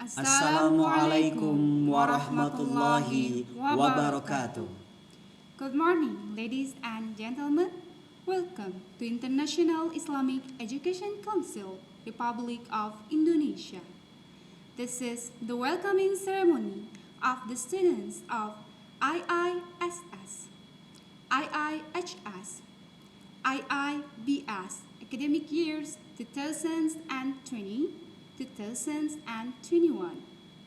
Assalamualaikum warahmatullahi wabarakatuh. Good morning, ladies and gentlemen. Welcome to International Islamic Education Council, Republic of Indonesia. This is the welcoming ceremony of the students of IISS, IIHS, IIBS academic years 2020-2021,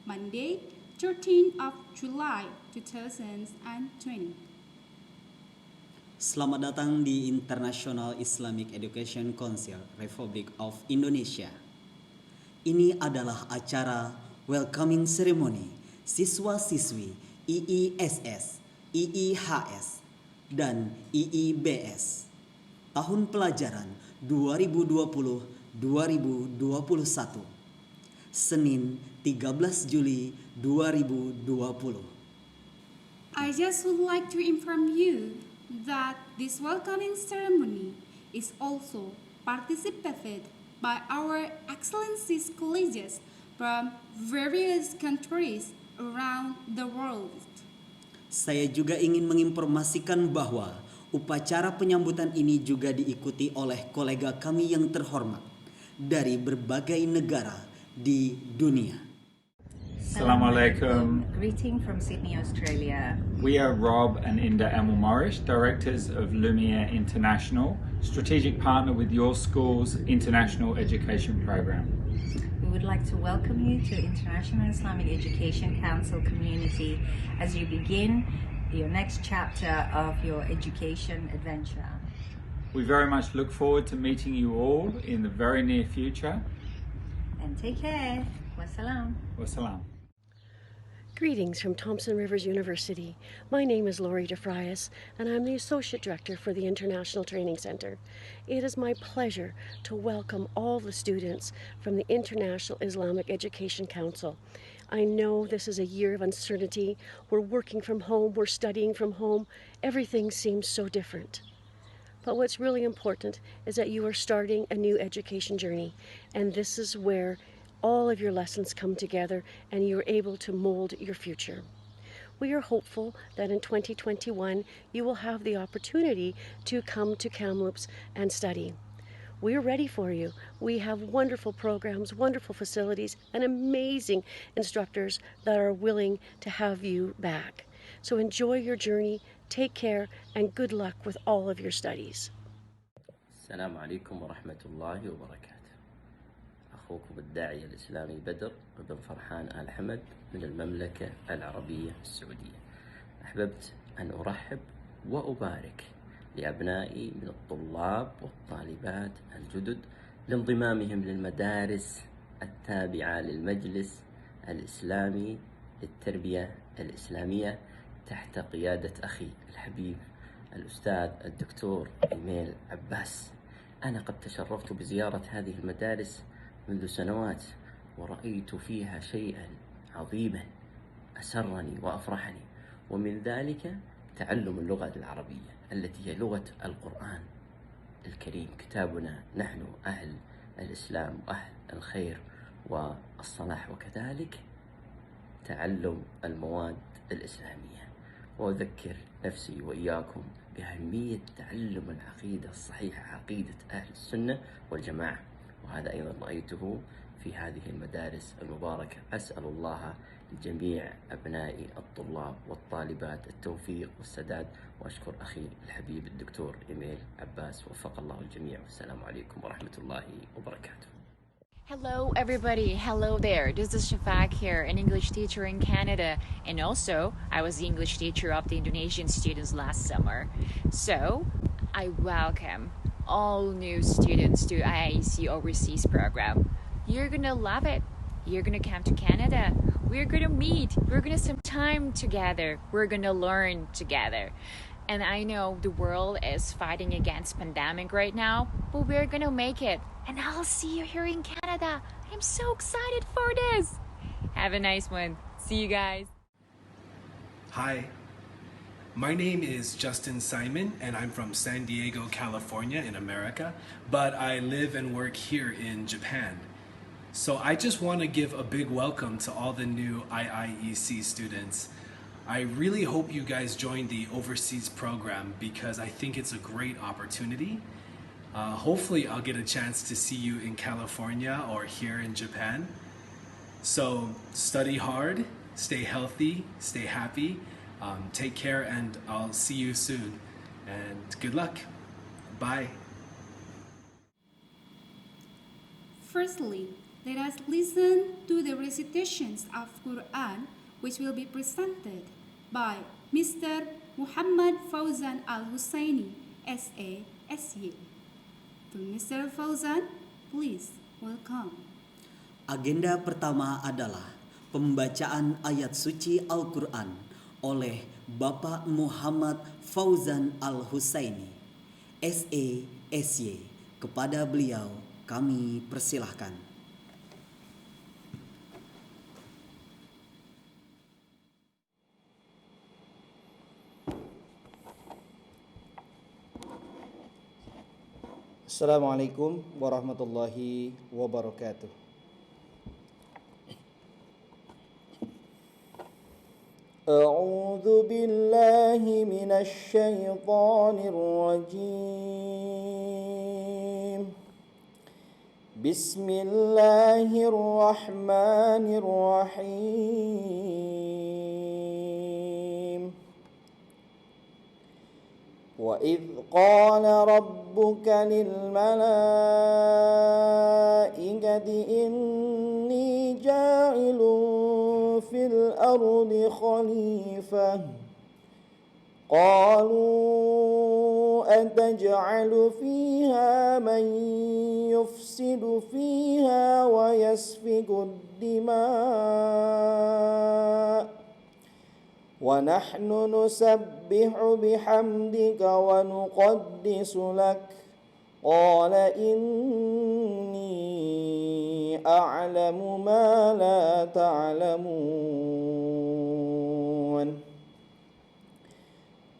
Monday, 13th of July 2020. Selamat datang di International Islamic Education Council Republic of Indonesia. Ini adalah acara welcoming ceremony siswa-siswi IISS, IIHS, dan IIBS tahun pelajaran 2020-2021, Senin 13 Juli 2020. I just would like to inform you that this welcoming ceremony is also participated by our excellencies colleges from various countries around the world. Saya juga ingin menginformasikan bahwa upacara penyambutan ini juga diikuti oleh kolega kami yang terhormat dari berbagai negara di dunia. Assalamualaikum. Greeting from Sydney, Australia. We are Rob and Inda Amilmorish, directors of Lumiere International, strategic partner with your school's international education program. We would like to welcome you to International Islamic Education Council community as you begin your next chapter of your education adventure. We very much look forward to meeting you all in the very near future. And take care. Wassalam. Wassalam. Greetings from Thompson Rivers University. My name is Laurie DeFrias, and I'm the Associate Director for the International Training Center. It is my pleasure to welcome all the students from the International Islamic Education Council. I know this is a year of uncertainty. We're working from home, we're studying from home. Everything seems so different. But what's really important is that you are starting a new education journey, and this is where all of your lessons come together and you're able to mold your future. We are hopeful that in 2021 you will have the opportunity to come to Kamloops and study. We're ready for you. We have wonderful programs, wonderful facilities, and amazing instructors that are willing to have you back. So enjoy your journey, take care, and good luck with all of your studies. السلام عليكم ورحمة الله وبركاته. أخوكم الداعية الإسلامي بدر بن فرحان آل حمد من المملكة العربية السعودية. أحببت أن أرحب وأبارك لأبنائي من الطلاب والطالبات الجدد لانضمامهم للمدارس التابعة للمجلس الإسلامي للتربية الإسلامية تحت قيادة أخي الحبيب الأستاذ الدكتور إيميل عباس. أنا قد تشرفت بزيارة هذه المدارس منذ سنوات ورأيت فيها شيئا عظيما أسرني وأفرحني، ومن ذلك تعلم اللغة العربية التي هي لغة القرآن الكريم، كتابنا نحن أهل الإسلام وأهل الخير والصلاح، وكذلك تعلم المواد الإسلامية. وأذكر نفسي وإياكم بأهمية تعلم العقيدة الصحيحة، عقيدة أهل السنة والجماعة، وهذا أيضا رأيته في هذه المدارس المباركة. أسأل الله لجميع أبنائي الطلاب والطالبات التوفيق والسداد، وأشكر أخي الحبيب الدكتور إيميل عباس، وفق الله الجميع، والسلام عليكم ورحمة الله وبركاته. Hello everybody, hello there. This is Shafak here, an English teacher in Canada, and also I was the English teacher of the Indonesian students last summer. So I welcome all new students to IIEC Overseas program. You're gonna love it. You're gonna come to Canada. We're gonna meet. We're gonna spend time together. We're gonna learn together. And I know the world is fighting against pandemic right now, but we're gonna make it. And I'll see you here in Canada. I'm so excited for this. Have a nice one. See you guys. Hi, my name is Justin Simon, and I'm from San Diego, California in America, but I live and work here in Japan. So I just want to give a big welcome to all the new IIEC students. I really hope you guys join the overseas program because I think it's a great opportunity. Hopefully I'll get a chance to see you in California or here in Japan. So study hard, stay healthy, stay happy, take care, and I'll see you soon. And good luck. Bye. Firstly, let us listen to the recitations of Quran which will be presented by Mr. Muhammad Fauzan Al-Hussaini, SA, SY. To Mr. Fauzan, please welcome. Agenda pertama adalah pembacaan ayat suci Al-Quran oleh Bapak Muhammad Fauzan Al-Hussaini, SA, SY. Kepada beliau kami persilahkan. Assalamualaikum warahmatullahi wabarakatuh. A'udzu billahi minasy syaithanir rajim. Bismillahirrahmanirrahim. وَإِذْ قَالَ رَبُّكَ لِلْمَلَائِكَةِ إِنِّي جَاعِلٌ فِي الْأَرْضِ خَلِيفَةً قَالُوا أَتَجْعَلُ فِيهَا مَن يُفْسِدُ فِيهَا وَيَسْفِكُ الدِّمَاءَ وَنَحْنُ نُسَبِّحُ بِحَمْدِكَ وَنُقَدِّسُ لَكَ قَالَ إِنِّي أَعْلَمُ مَا لَا تَعْلَمُونَ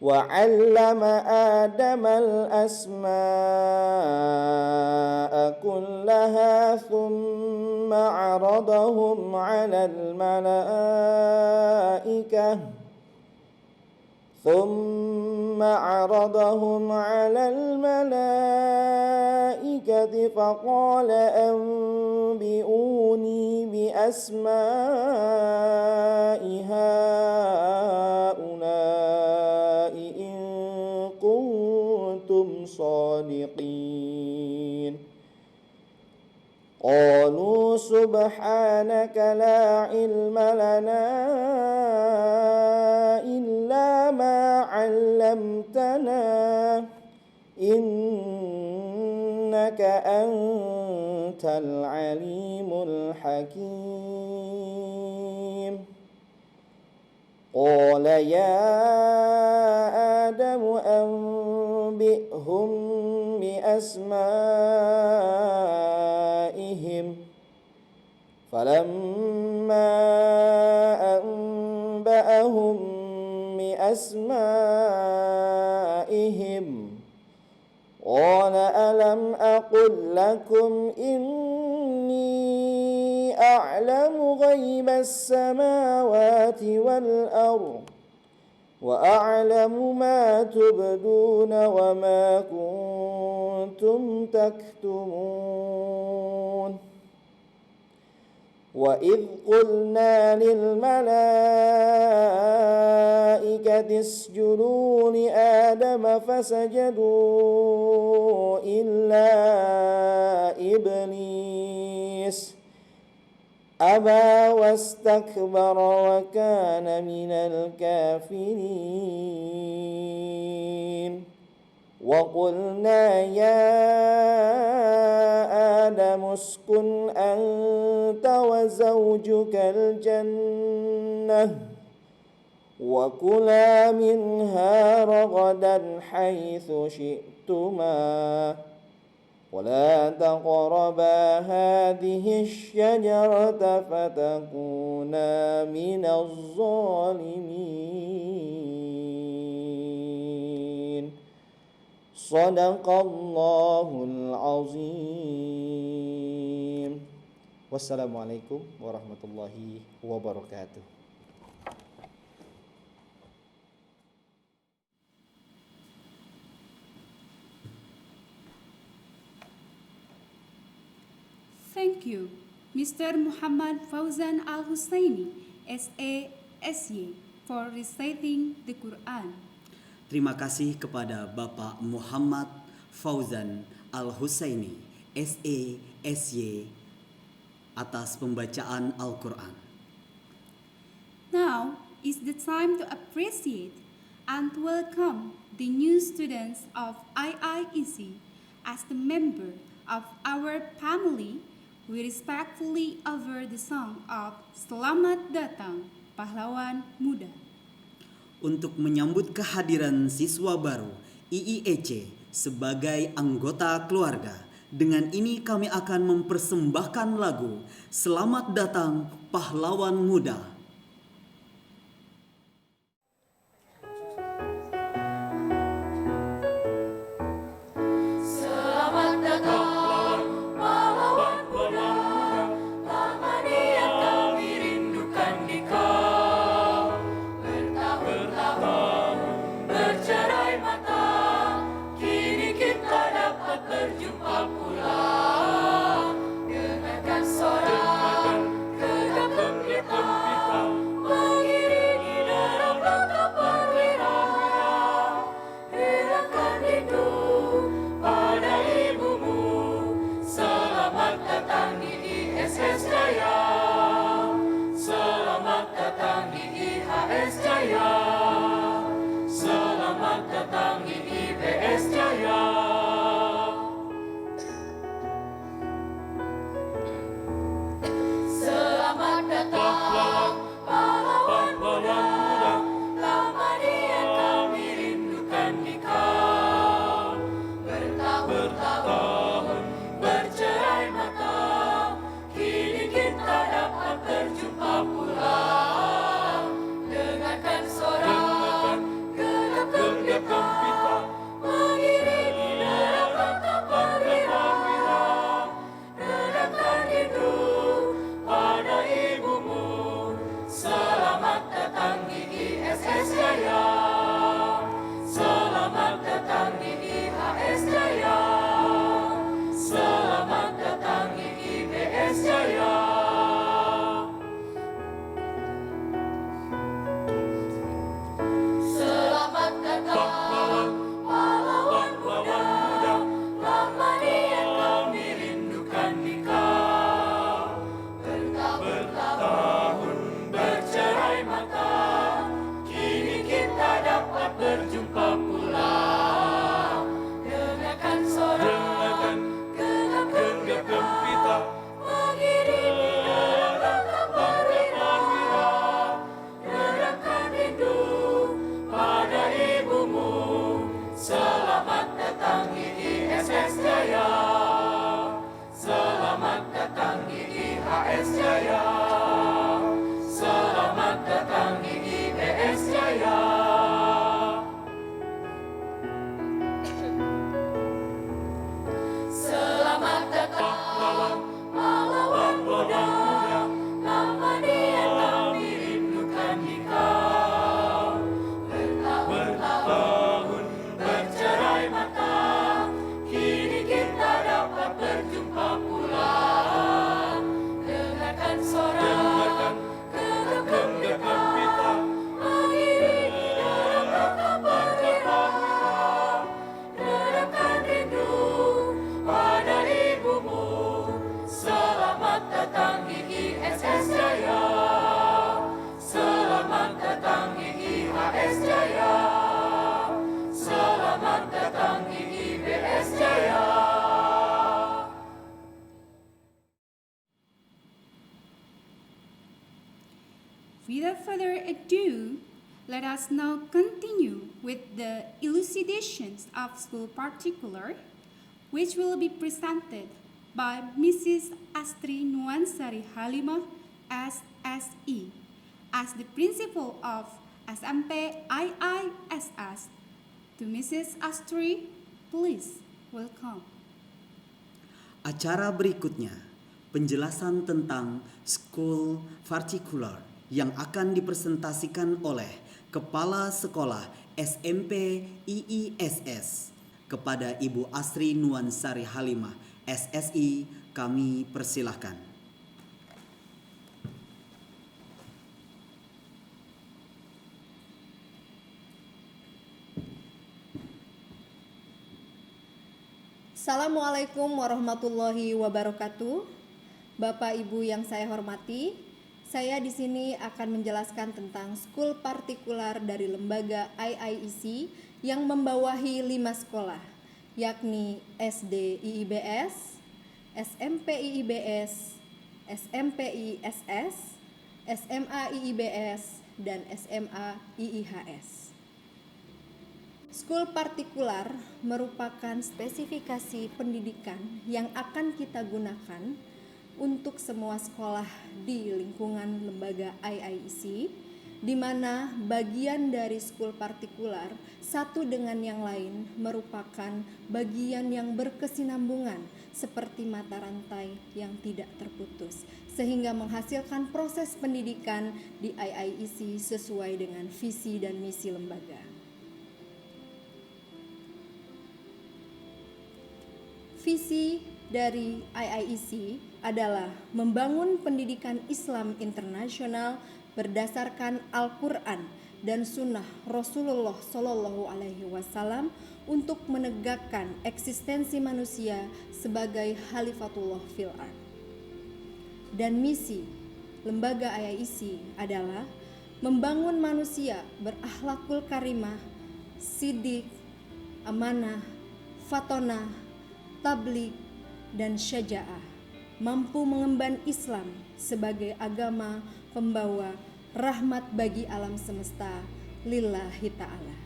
وَعَلَّمَ آدَمَ الْأَسْمَاءَ كُلَّهَا ثُمَّ عَرَضَهُمْ على الملائكة فقال أنبئوني بأسماء هؤلاء إن كنتم صادقين قالوا سبحانك لا علم لنا إلا ما علمتنا إنك أنت العليم الحكيم قال يا آدم أنبئهم بأسمائهم فلما أنبأهم بأسمائهم قال ألم أقل لكم إني أعلم غيب السماوات والأرض وأعلم ما تبدون وما كنتم تكتمون وإذ قلنا للملائكة اسجدوا لآدم فسجدوا إلا إبليس أبى واستكبر وكان من الكافرين وقلنا يا آدم اسكن أنت وزوجك الجنة وكلا منها رغدا حيث شئتما ولا تقربا هذه الشجرة فتكونا من الظالمين صدق الله العظيم Wassalamualaikum warahmatullahi wabarakatuh. Thank you, Mr. Muhammad Fauzan Al-Husaini, SASY, for reciting the Quran. Terima kasih kepada Bapak Muhammad Fauzan Al-Husaini, SASY, atas pembacaan Al-Quran. Now is the time to appreciate and welcome the new students of IIEC as the member of our family. We respectfully offer the song of Selamat Datang Pahlawan Muda. Untuk menyambut kehadiran siswa baru IIEC sebagai anggota keluarga, dengan ini kami akan mempersembahkan lagu Selamat Datang Pahlawan Muda. Without further ado, let us now continue with the elucidations of school particular, which will be presented by Mrs. Astri Nuansari Halimah, SSE, as the principal of SMP IISS. To Mrs. Astri, please welcome. Acara berikutnya, penjelasan tentang School Particular yang akan dipresentasikan oleh Kepala Sekolah SMP IISS. Kepada Ibu Asri Nuansari Halimah, SSI, kami persilahkan. Assalamualaikum warahmatullahi wabarakatuh. Bapak Ibu yang saya hormati, saya di sini akan menjelaskan tentang school partikular dari lembaga IIEC yang membawahi 5 sekolah, yakni SD IIBS, SMP IIBS, SMP IISS, SMA IIBS, dan SMA IIHS. School partikular merupakan spesifikasi pendidikan yang akan kita gunakan untuk semua sekolah di lingkungan lembaga IIEC, di mana bagian dari school partikular satu dengan yang lain merupakan bagian yang berkesinambungan seperti mata rantai yang tidak terputus, sehingga menghasilkan proses pendidikan di IIEC sesuai dengan visi dan misi lembaga. Visi dari IIEC adalah membangun pendidikan Islam internasional berdasarkan Al-Quran dan Sunnah Rasulullah Shallallahu Alaihi Wasallam untuk menegakkan eksistensi manusia sebagai Khalifatullah fil ard. Dan misi lembaga IIEC adalah membangun manusia berakhlakul karimah, sidik, amanah, fatonah, tabligh, dan syaja'ah, mampu mengemban Islam sebagai agama pembawa rahmat bagi alam semesta lillahi ta'ala.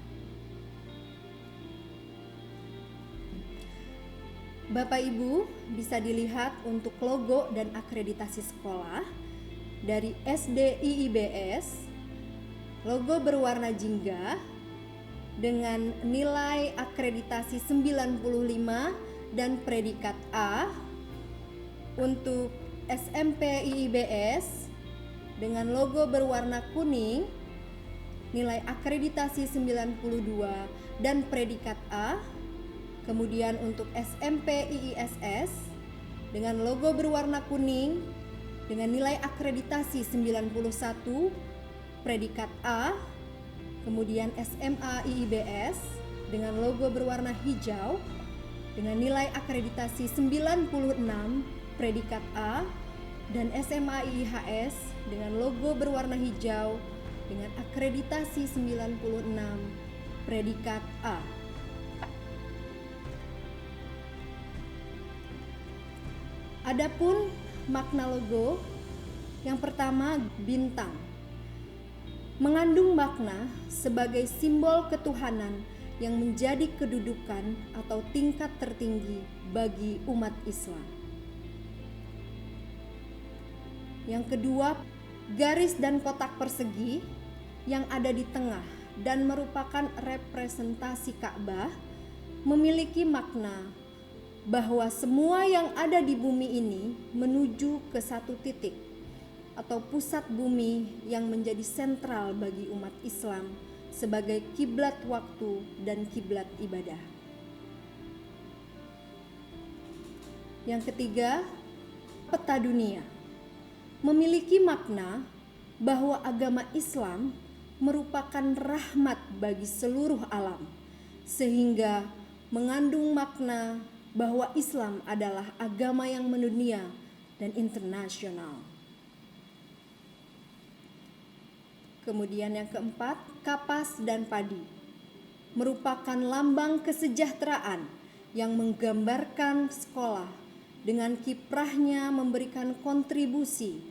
Bapak Ibu bisa dilihat untuk logo dan akreditasi sekolah dari SD IIBS, logo berwarna jingga dengan nilai akreditasi 95 dan predikat A. Untuk SMP IIBS dengan logo berwarna kuning, nilai akreditasi 92 dan predikat A. Kemudian untuk SMP IISS dengan logo berwarna kuning dengan nilai akreditasi 91, predikat A. Kemudian SMA IIBS dengan logo berwarna hijau dengan nilai akreditasi 96, predikat A, dan SMA IIHS dengan logo berwarna hijau dengan akreditasi 96, predikat A. Adapun makna logo, yang pertama bintang, mengandung makna sebagai simbol ketuhanan yang menjadi kedudukan atau tingkat tertinggi bagi umat Islam. Yang kedua, garis dan kotak persegi yang ada di tengah dan merupakan representasi Ka'bah memiliki makna bahwa semua yang ada di bumi ini menuju ke satu titik atau pusat bumi yang menjadi sentral bagi umat Islam sebagai kiblat waktu dan kiblat ibadah. Yang ketiga, peta dunia memiliki makna bahwa agama Islam merupakan rahmat bagi seluruh alam, sehingga mengandung makna bahwa Islam adalah agama yang mendunia dan internasional. Kemudian yang keempat, kapas dan padi merupakan lambang kesejahteraan yang menggambarkan sekolah dengan kiprahnya memberikan kontribusi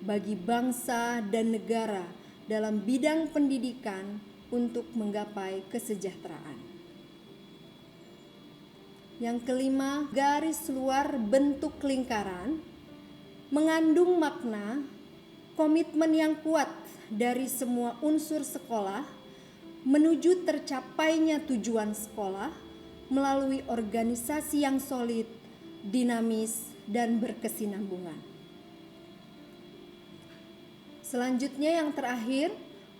bagi bangsa dan negara dalam bidang pendidikan untuk menggapai kesejahteraan. Yang kelima, garis luar bentuk lingkaran mengandung makna komitmen yang kuat dari semua unsur sekolah menuju tercapainya tujuan sekolah melalui organisasi yang solid, dinamis, dan berkesinambungan. Selanjutnya yang terakhir,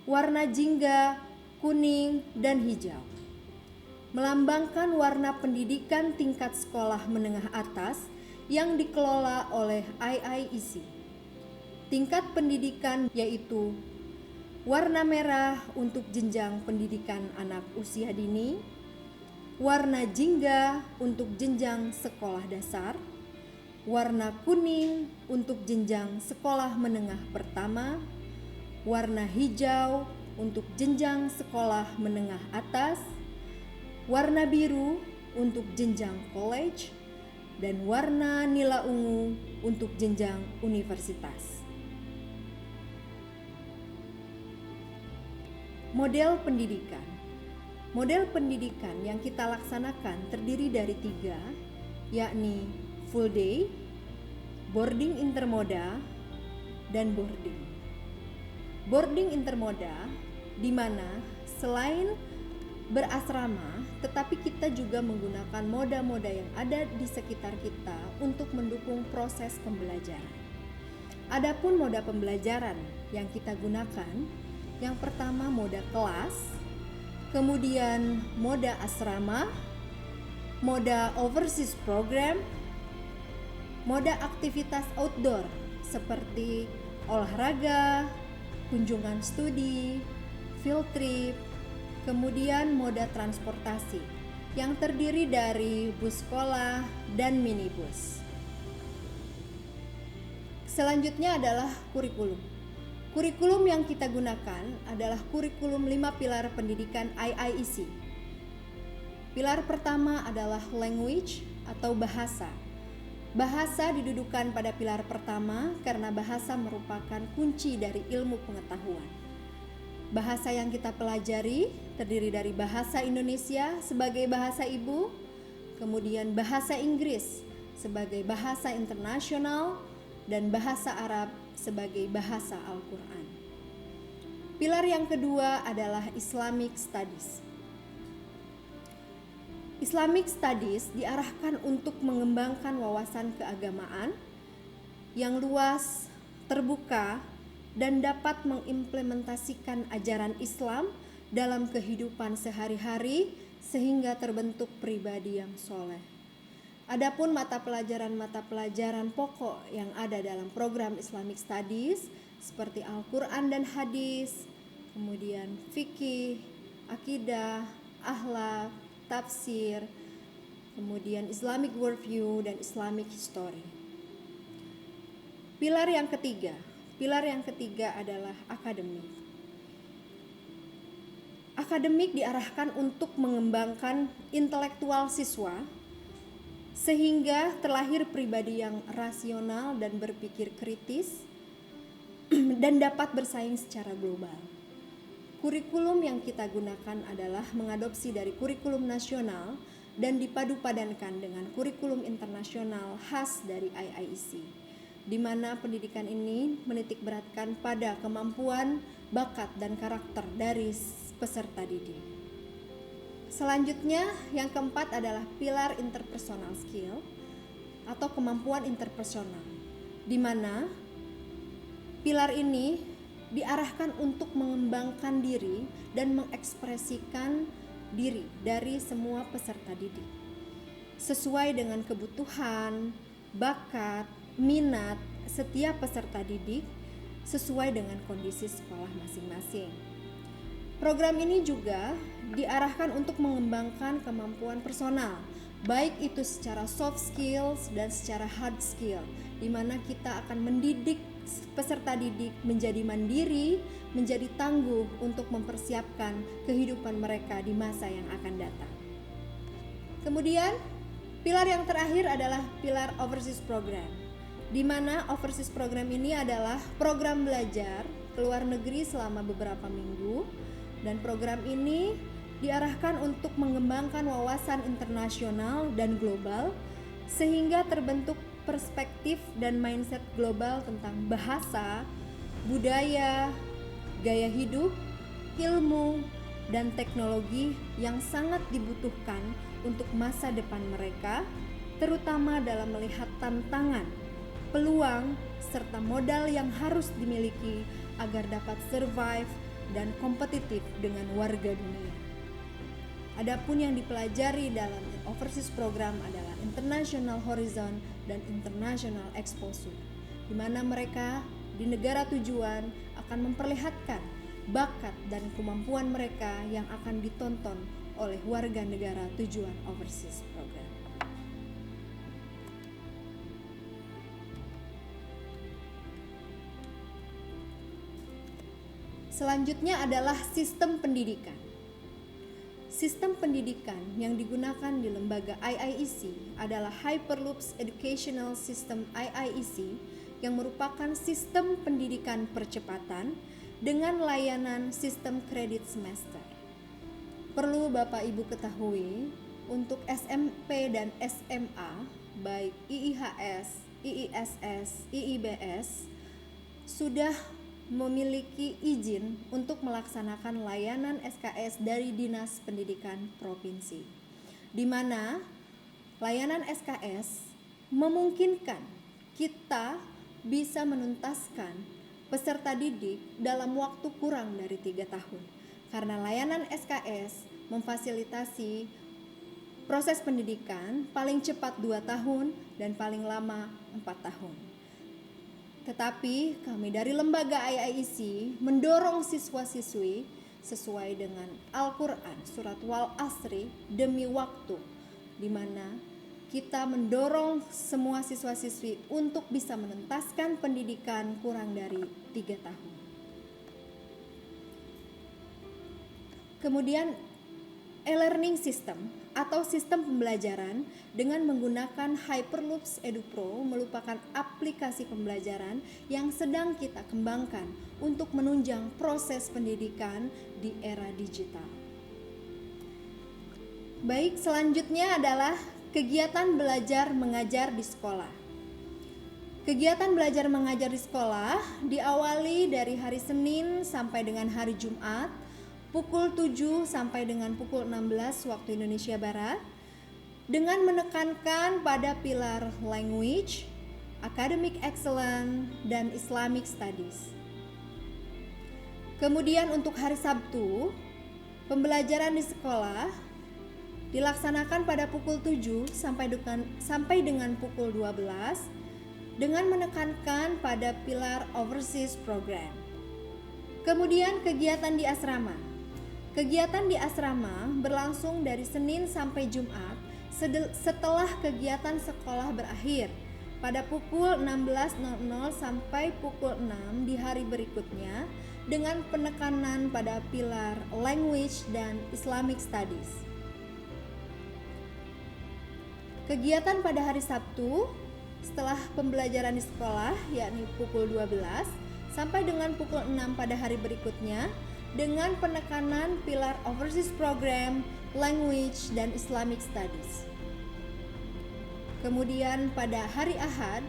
warna jingga, kuning, dan hijau melambangkan warna pendidikan tingkat sekolah menengah atas yang dikelola oleh IIEC. Tingkat pendidikan yaitu warna merah untuk jenjang pendidikan anak usia dini, warna jingga untuk jenjang sekolah dasar, warna kuning untuk jenjang sekolah menengah pertama, warna hijau untuk jenjang sekolah menengah atas, warna biru untuk jenjang college, dan warna nila ungu untuk jenjang universitas. Model pendidikan. Model pendidikan yang kita laksanakan terdiri dari 3, yakni full day, boarding intermoda, dan boarding. Boarding intermoda di mana selain berasrama, tetapi kita juga menggunakan moda-moda yang ada di sekitar kita untuk mendukung proses pembelajaran. Adapun moda pembelajaran yang kita gunakan, yang pertama moda kelas, kemudian moda asrama, moda overseas program, moda aktivitas outdoor seperti olahraga, kunjungan studi, field trip, kemudian moda transportasi yang terdiri dari bus sekolah dan minibus. Selanjutnya adalah kurikulum. Kurikulum yang kita gunakan adalah kurikulum 5 pilar pendidikan IIEC. Pilar pertama adalah language atau bahasa. Bahasa didudukan pada pilar pertama karena bahasa merupakan kunci dari ilmu pengetahuan. Bahasa yang kita pelajari terdiri dari bahasa Indonesia sebagai bahasa ibu, kemudian bahasa Inggris sebagai bahasa internasional, dan bahasa Arab sebagai bahasa Al-Quran. Pilar yang kedua adalah Islamic Studies. Islamic Studies diarahkan untuk mengembangkan wawasan keagamaan yang luas, terbuka, dan dapat mengimplementasikan ajaran Islam dalam kehidupan sehari-hari sehingga terbentuk pribadi yang soleh. Adapun mata pelajaran pokok yang ada dalam program Islamic Studies seperti Al-Quran dan Hadis, kemudian fikih, akidah, akhlak, tafsir, kemudian Islamic worldview, dan Islamic history. Pilar yang ketiga adalah akademik. Akademik diarahkan untuk mengembangkan intelektual siswa sehingga terlahir pribadi yang rasional dan berpikir kritis dan dapat bersaing secara global. Kurikulum yang kita gunakan adalah mengadopsi dari kurikulum nasional dan dipadu-padankan dengan kurikulum internasional khas dari IIEC, di mana pendidikan ini menitikberatkan pada kemampuan, bakat, dan karakter dari peserta didik. Selanjutnya, yang keempat adalah pilar interpersonal skill atau kemampuan interpersonal, di mana pilar ini diarahkan untuk mengembangkan diri dan mengekspresikan diri dari semua peserta didik sesuai dengan kebutuhan, bakat, minat setiap peserta didik sesuai dengan kondisi sekolah masing-masing. Program ini juga diarahkan untuk mengembangkan kemampuan personal, baik itu secara soft skills dan secara hard skill, di mana kita akan mendidik peserta didik menjadi mandiri, menjadi tangguh untuk mempersiapkan kehidupan mereka di masa yang akan datang. Kemudian, pilar yang terakhir adalah pilar overseas program, di mana overseas program ini adalah program belajar ke luar negeri selama beberapa minggu, dan program ini diarahkan untuk mengembangkan wawasan internasional dan global sehingga terbentuk perspektif dan mindset global tentang bahasa, budaya, gaya hidup, ilmu, dan teknologi yang sangat dibutuhkan untuk masa depan mereka terutama dalam melihat tantangan, peluang, serta modal yang harus dimiliki agar dapat survive dan kompetitif dengan warga dunia. Adapun yang dipelajari dalam overseas program adalah International Horizon dan International Exposure, di mana mereka di negara tujuan akan memperlihatkan bakat dan kemampuan mereka yang akan ditonton oleh warga negara tujuan overseas program. Selanjutnya adalah sistem pendidikan. Sistem pendidikan yang digunakan di lembaga IIEC adalah Hyperloops Educational System IIEC yang merupakan sistem pendidikan percepatan dengan layanan sistem kredit semester. Perlu Bapak Ibu ketahui, untuk SMP dan SMA, baik IIHS, IISS, IIBS, sudah memiliki izin untuk melaksanakan layanan SKS dari Dinas Pendidikan Provinsi, di mana layanan SKS memungkinkan kita bisa menuntaskan peserta didik dalam waktu kurang dari 3 tahun, karena layanan SKS memfasilitasi proses pendidikan paling cepat 2 tahun dan paling lama 4 tahun. Tetapi kami dari lembaga IIEC mendorong siswa-siswi sesuai dengan Al-Quran surat Wal Asri demi waktu, di mana kita mendorong semua siswa-siswi untuk bisa menuntaskan pendidikan kurang dari 3 tahun. Kemudian e-learning system atau sistem pembelajaran dengan menggunakan Hyperloops EduPro merupakan aplikasi pembelajaran yang sedang kita kembangkan untuk menunjang proses pendidikan di era digital. Baik, selanjutnya adalah kegiatan belajar mengajar di sekolah. Kegiatan belajar mengajar di sekolah diawali dari hari Senin sampai dengan hari Jumat, pukul 7 sampai dengan pukul 16 waktu Indonesia Barat, dengan menekankan pada pilar language, academic excellence, dan Islamic studies. Kemudian untuk hari Sabtu, pembelajaran di sekolah dilaksanakan pada pukul 7 sampai dengan pukul 12 dengan menekankan pada pilar overseas program. Kemudian kegiatan di asrama. Kegiatan di asrama berlangsung dari Senin sampai Jumat setelah kegiatan sekolah berakhir pada pukul 16.00 sampai pukul 6 di hari berikutnya dengan penekanan pada pilar language dan Islamic studies. Kegiatan pada hari Sabtu setelah pembelajaran di sekolah yakni pukul 12 sampai dengan pukul 6 pada hari berikutnya dengan penekanan pilar overseas program, language, dan Islamic studies. Kemudian pada hari Ahad,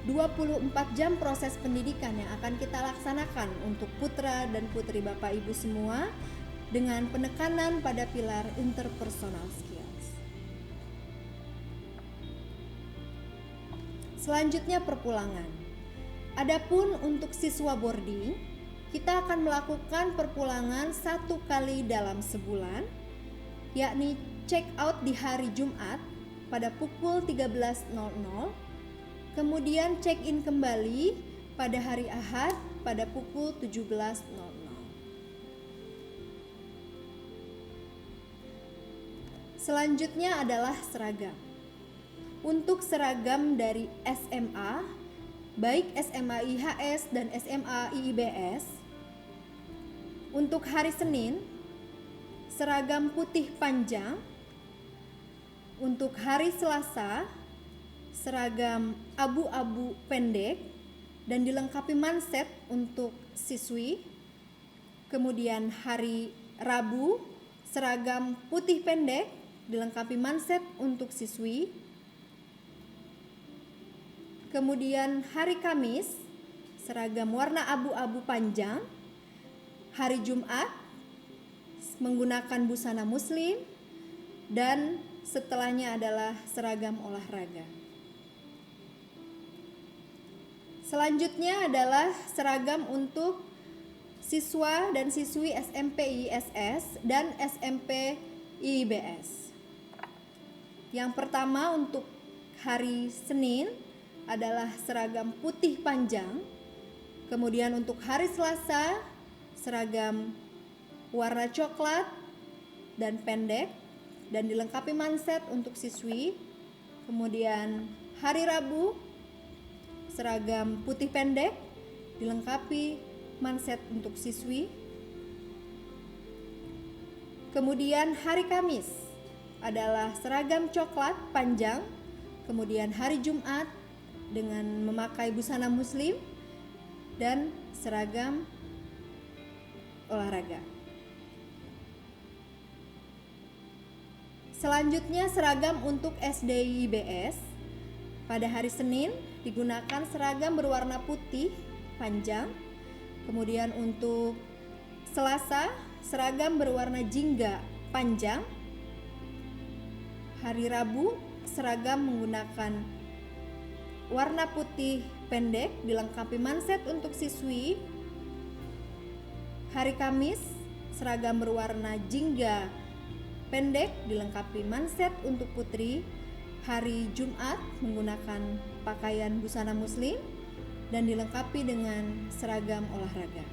24 jam proses pendidikan yang akan kita laksanakan untuk putra dan putri Bapak Ibu semua dengan penekanan pada pilar interpersonal skills. Selanjutnya perpulangan. Adapun untuk siswa boarding, kita akan melakukan perpulangan 1 kali dalam sebulan, yakni check out di hari Jumat pada pukul 13.00, kemudian check in kembali pada hari Ahad pada pukul 17.00. Selanjutnya adalah seragam. Untuk seragam dari SMA, baik SMA IHS dan SMA IIBS, untuk hari Senin, seragam putih panjang. Untuk hari Selasa, seragam abu-abu pendek dan dilengkapi manset untuk siswi. Kemudian hari Rabu, seragam putih pendek dilengkapi manset untuk siswi. Kemudian hari Kamis, seragam warna abu-abu panjang. Hari Jumat menggunakan busana muslim. dan setelahnya adalah seragam olahraga. Selanjutnya adalah seragam untuk siswa dan siswi SMP ISS dan SMP IBS. Yang pertama untuk hari Senin adalah seragam putih panjang. Kemudian untuk hari Selasa seragam warna coklat dan pendek dan dilengkapi manset untuk siswi. Kemudian hari Rabu seragam putih pendek dilengkapi manset untuk siswi. Kemudian hari Kamis adalah seragam coklat panjang. Kemudian hari Jumat dengan memakai busana muslim dan seragam olahraga. Selanjutnya seragam untuk SD IBS. Pada hari Senin digunakan seragam berwarna putih panjang. Kemudian untuk Selasa seragam berwarna jingga panjang. Hari Rabu seragam menggunakan warna putih pendek dilengkapi manset untuk siswi. Hari Kamis seragam berwarna jingga pendek dilengkapi manset untuk putri. Hari Jumat menggunakan pakaian busana muslim dan dilengkapi dengan seragam olahraga.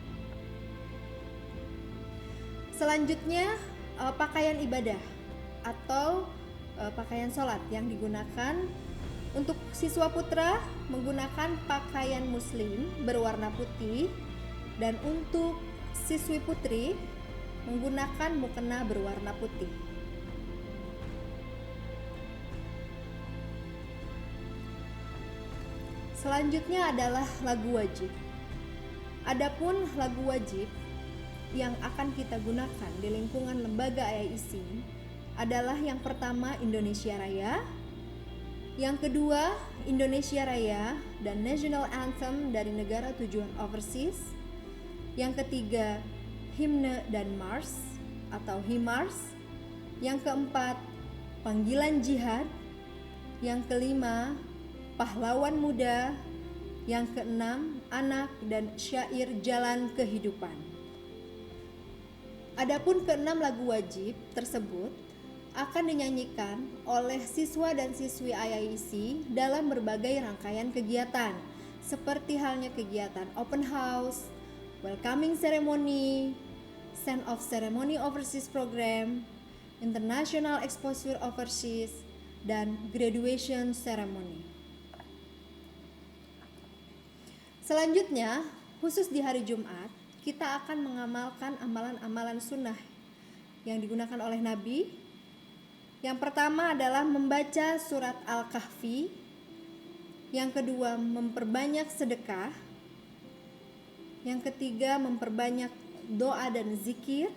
Selanjutnya pakaian ibadah atau pakaian sholat yang digunakan untuk siswa putra menggunakan pakaian muslim berwarna putih, dan untuk siswi putri menggunakan mukena berwarna putih. Selanjutnya adalah lagu wajib. Adapun lagu wajib yang akan kita gunakan di lingkungan lembaga IAIC adalah yang pertama Indonesia Raya, yang kedua Indonesia Raya dan National Anthem dari negara tujuan overseas, yang ketiga himne dan mars atau HIMARS, yang keempat panggilan jihad, yang kelima pahlawan muda, yang keenam anak dan syair jalan kehidupan. Adapun keenam lagu wajib tersebut akan dinyanyikan oleh siswa dan siswi IAIC dalam berbagai rangkaian kegiatan, seperti halnya kegiatan open house, welcoming ceremony, send off ceremony overseas program, international exposure overseas, dan graduation ceremony. Selanjutnya, khusus di hari Jumat, kita akan mengamalkan amalan-amalan sunnah yang digunakan oleh Nabi. Yang pertama adalah membaca surat Al-Kahfi. Yang kedua, memperbanyak sedekah. Yang ketiga, memperbanyak doa dan zikir.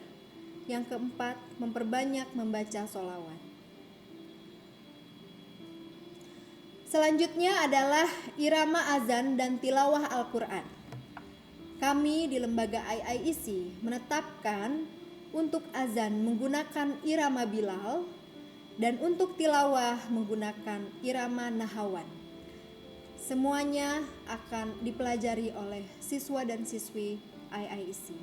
Yang keempat, memperbanyak membaca sholawat. Selanjutnya adalah irama azan dan tilawah Al-Quran. Kami di lembaga IAIC menetapkan untuk azan menggunakan irama Bilal dan untuk tilawah menggunakan irama Nahawan. Semuanya akan dipelajari oleh siswa dan siswi IAIC.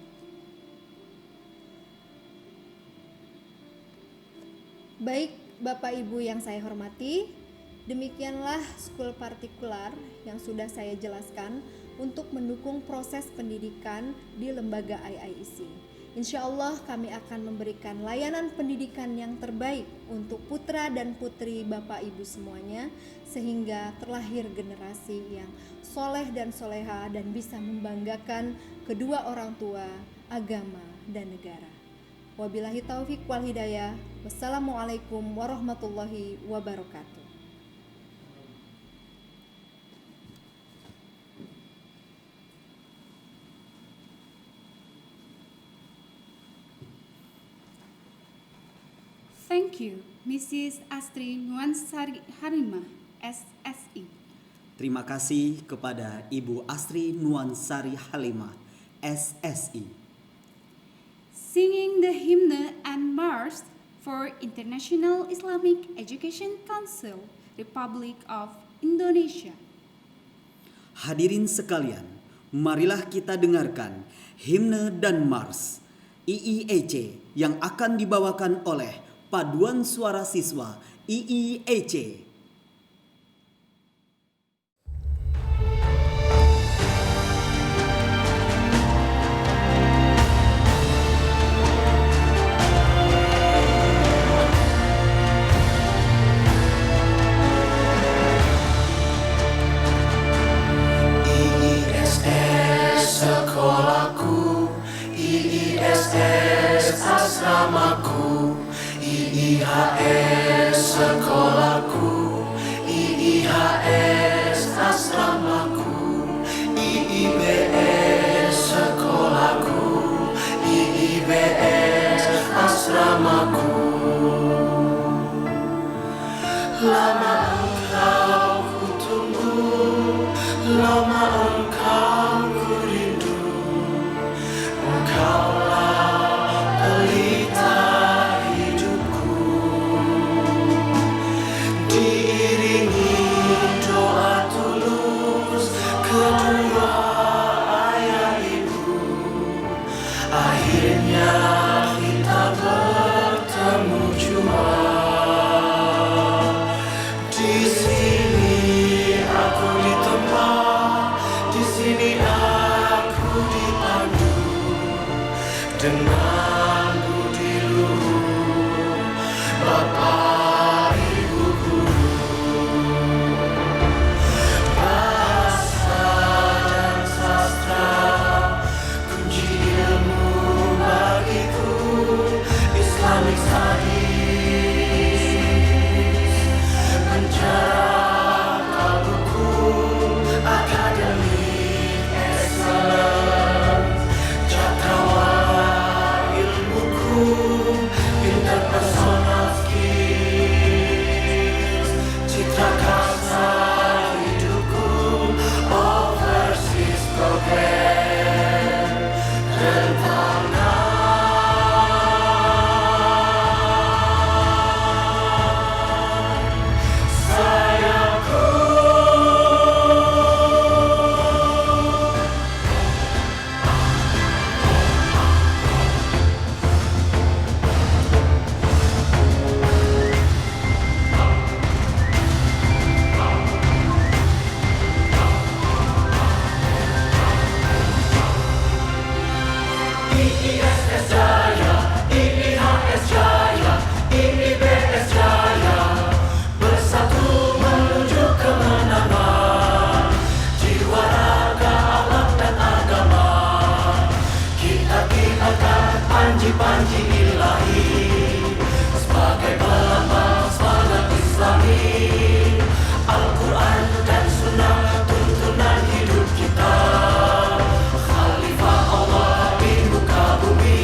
Baik Bapak Ibu yang saya hormati, demikianlah skul partikular yang sudah saya jelaskan untuk mendukung proses pendidikan di lembaga IAIC. Insya Allah kami akan memberikan layanan pendidikan yang terbaik untuk putra dan putri Bapak Ibu semuanya, sehingga terlahir generasi yang soleh dan soleha dan bisa membanggakan kedua orang tua, agama, dan negara. Wabillahi taufik wal hidayah. Wassalamualaikum warahmatullahi wabarakatuh. Thank you, Mrs. Astri Nuansari Halimah, SSI. Terima kasih kepada Ibu Astri Nuansari Halimah, SSI. Singing the hymn and march for International Islamic Education Council, Republic of Indonesia. Hadirin sekalian, marilah kita dengarkan himne dan mars IIEC yang akan dibawakan oleh Paduan Suara Siswa IIEC. Sekolahku, IISS asramaku, IIHS sekolahku, IIHS asramaku, IIBS sekolahku, IIBS asramaku. Lama engkau ku tunggu, lama engkau ku rindu, engkaulah pelita hidupku. Diiringi doa tulus kedua ayah ibu, akhirnya kita bertemu jua. Di sini aku ditempa, di sini aku dipandu dengan budi luhur Bapak Ibu guru. Bahasa dan sastra, kunci ilmu bagiku, Islamic Studies, mencerahkan buku, academic excellence, cakrawala ilmuku, interpersonal skills, citra karsa hidupku, overseas program, rentangan. IISS Jaya, IIHS Jaya, IIBS Jaya, bersatu menuju kemenangan, jiwa raga, akhlak dan agama. Kita kibarkan panji-panji ilahi sebagai pelambang semangat Islami. Al-Quran dan Sunnah tuntunan hidup kita. Khalifah Allah di muka bumi,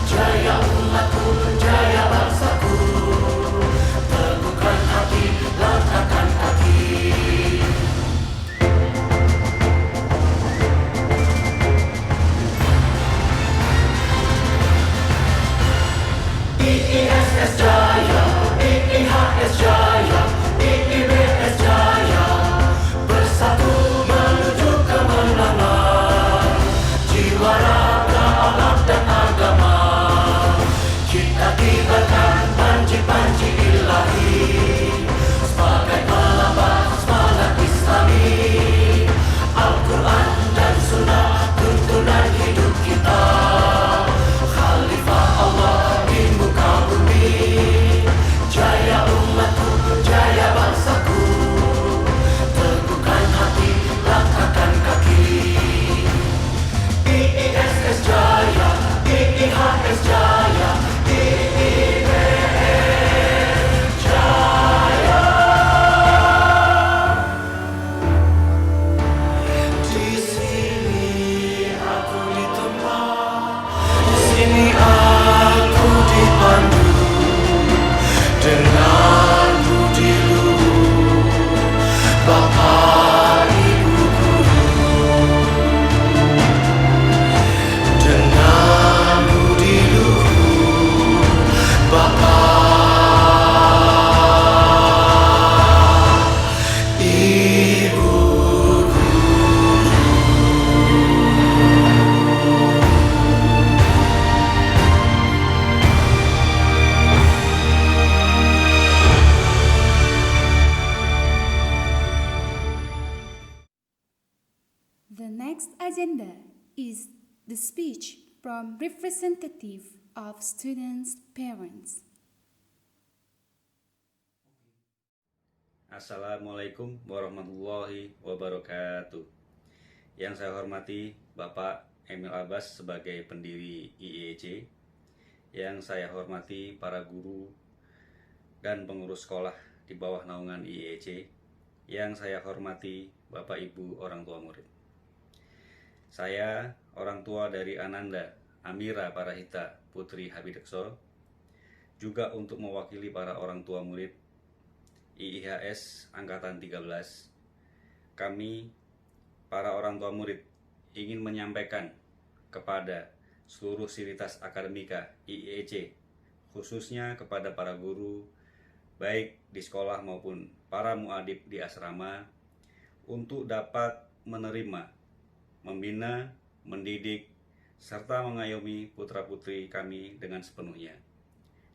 jaya umatku, jaya bangsaku, teguhkan hati, langkahkan kaki. IISS Jaya, IIHS Jaya, IIBS Jaya, bersatu menuju kemenangan, jiwa raga, akhlak dan agama. Kita kibarkan panji-panji ilahi sebagai pelambang semangat Islami. Al-Quran dan Sunnah tuntunan hidup kita. Khalifah Allah di muka bumi, jaya umatku, jaya bangsaku, teguhkan hati, langkahkan kaki. IISS Jaya, IIHS Jaya, IIBS agenda is the speech from representative of students' parents. Assalamualaikum warahmatullahi wabarakatuh. Yang saya hormati Bapak Emil Abbas sebagai pendiri IEC. Yang saya hormati para guru dan pengurus sekolah di bawah naungan IEC. Yang saya hormati Bapak Ibu orang tua murid. Saya orang tua dari Ananda Amira Parahita Putri Habidekso, juga untuk mewakili para orang tua murid IIHS Angkatan 13, kami, para orang tua murid, ingin menyampaikan kepada seluruh sivitas akademika IEC, khususnya kepada para guru, baik di sekolah maupun para muadib di asrama, untuk dapat menerima, membina, mendidik, serta mengayomi putra-putri kami dengan sepenuhnya.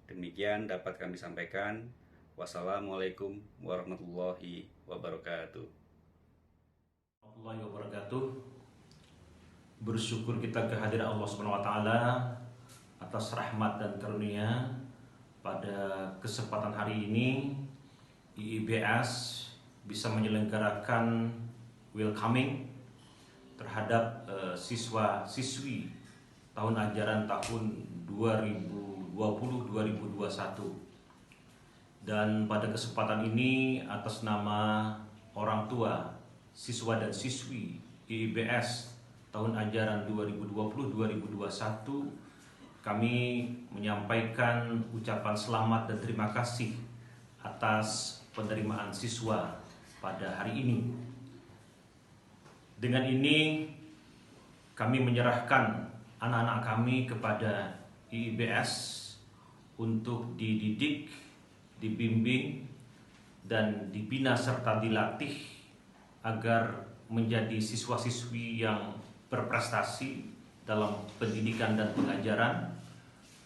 Demikian dapat kami sampaikan. Wassalamualaikum warahmatullahi wabarakatuh. Warahmatullahi wabarakatuh. Bersyukur kita kehadiran Allah Subhanahu wa taala atas rahmat dan karunia pada kesempatan hari ini IIBS bisa menyelenggarakan welcoming terhadap siswa-siswi tahun ajaran tahun 2020-2021. Dan pada kesempatan ini atas nama orang tua, siswa dan siswi IIBS tahun ajaran 2020-2021, kami menyampaikan ucapan selamat dan terima kasih atas penerimaan siswa pada hari ini. Dengan ini kami menyerahkan anak-anak kami kepada IIBS untuk dididik, dibimbing, dan dibina serta dilatih agar menjadi siswa-siswi yang berprestasi dalam pendidikan dan pengajaran,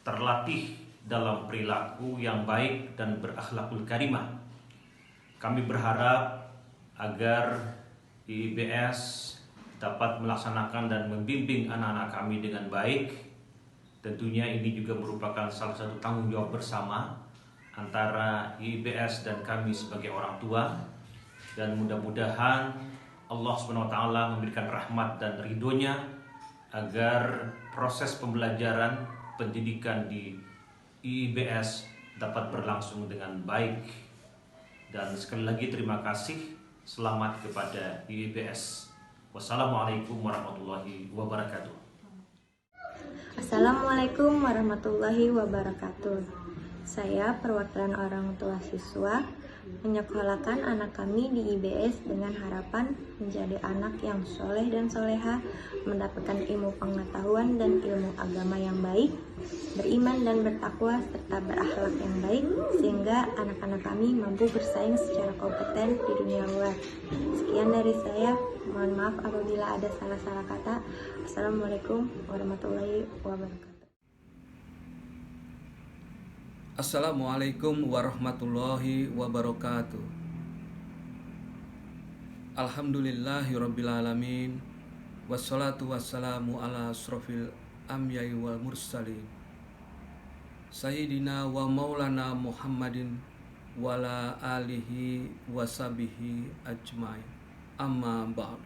terlatih dalam perilaku yang baik dan berakhlakul karimah. Kami berharap agar IIBS dapat melaksanakan dan membimbing anak-anak kami dengan baik. Tentunya ini juga merupakan salah satu tanggung jawab bersama antara IIBS dan kami sebagai orang tua, dan mudah-mudahan Allah SWT memberikan rahmat dan ridhonya agar proses pembelajaran pendidikan di IIBS dapat berlangsung dengan baik. Dan sekali lagi terima kasih, selamat kepada IIBS. Wassalamualaikum warahmatullahi wabarakatuh. Assalamualaikum warahmatullahi wabarakatuh. Saya perwakilan orang tua siswa menyekolahkan anak kami di IBS dengan harapan menjadi anak yang soleh dan soleha, mendapatkan ilmu pengetahuan dan ilmu agama yang baik, beriman dan bertakwa serta berakhlak yang baik, sehingga anak-anak kami mampu bersaing secara kompeten di dunia luar. Sekian dari saya, mohon maaf apabila ada salah-salah kata. Assalamualaikum warahmatullahi wabarakatuh. Assalamualaikum warahmatullahi wabarakatuh. Alhamdulillahirrabbilalamin. Wassalatu wassalamu ala asrofil amyai wal mursalin Sayyidina wa maulana Muhammadin wala alihi wasabihi ajmain. Amma ba'd.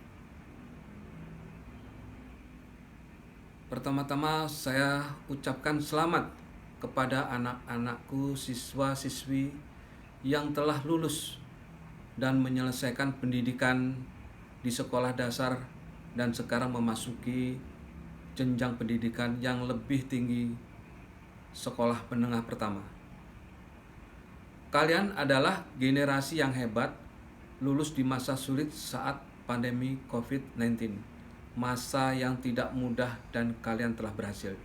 Pertama-tama saya ucapkan selamat kepada anak-anakku, siswa-siswi yang telah lulus dan menyelesaikan pendidikan di sekolah dasar dan sekarang memasuki jenjang pendidikan yang lebih tinggi, sekolah menengah pertama. Kalian adalah generasi yang hebat, lulus di masa sulit saat pandemi COVID-19, masa yang tidak mudah dan kalian telah berhasil.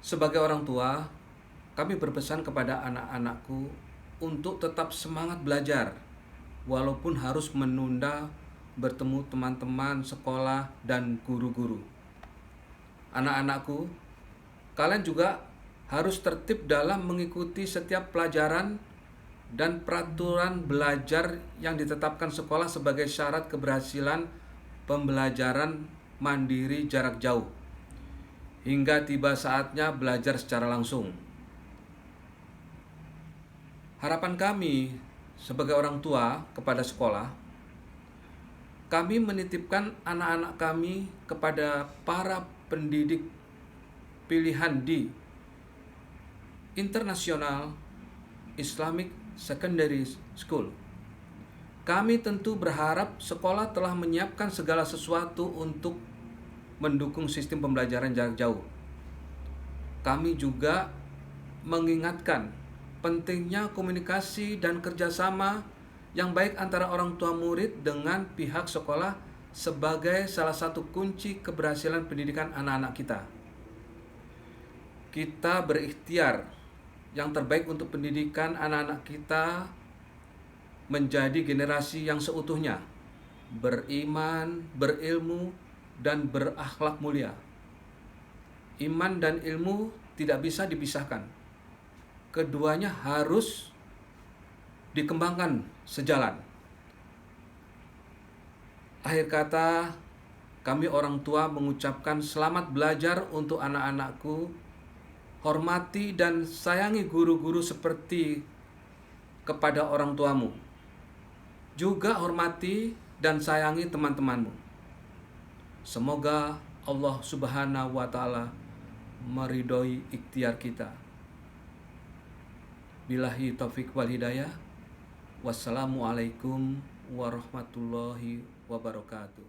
Sebagai orang tua, kami berpesan kepada anak-anakku untuk tetap semangat belajar, walaupun harus menunda bertemu teman-teman sekolah dan guru-guru. Anak-anakku, kalian juga harus tertib dalam mengikuti setiap pelajaran dan peraturan belajar yang ditetapkan sekolah sebagai syarat keberhasilan pembelajaran mandiri jarak jauh hingga tiba saatnya belajar secara langsung. Harapan kami sebagai orang tua kepada sekolah, kami menitipkan anak-anak kami kepada para pendidik pilihan di International Islamic Secondary School. Kami tentu berharap sekolah telah menyiapkan segala sesuatu untuk mendukung sistem pembelajaran jarak jauh. Kami juga mengingatkan pentingnya komunikasi dan kerjasama yang baik antara orang tua murid dengan pihak sekolah sebagai salah satu kunci keberhasilan pendidikan anak-anak kita. Kita berikhtiar yang terbaik untuk pendidikan anak-anak kita menjadi generasi yang seutuhnya, beriman, berilmu, dan berakhlak mulia. Iman dan ilmu tidak bisa dipisahkan. Keduanya harus dikembangkan sejalan. Akhir kata, kami orang tua mengucapkan selamat belajar untuk anak-anakku. Hormati dan sayangi guru-guru seperti kepada orang tuamu. Juga hormati dan sayangi teman-temanmu. Semoga Allah Subhanahu wa Ta'ala meridhoi ikhtiar kita. Billahi taufiq wal hidayah. Wassalamualaikum warahmatullahi wabarakatuh.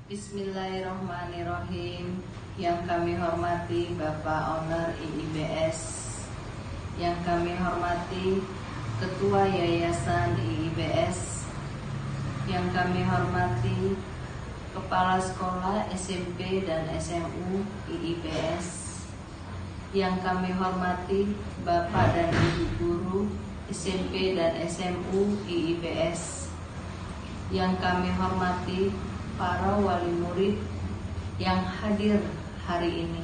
Bismillahirrahmanirrahim. Yang kami hormati Bapak Owner IIBS, yang kami hormati Ketua Yayasan IIBS, yang kami hormati Kepala Sekolah SMP dan SMU IIBS, yang kami hormati Bapak dan Ibu Guru SMP dan SMU IIBS, yang kami hormati para wali murid yang hadir hari ini,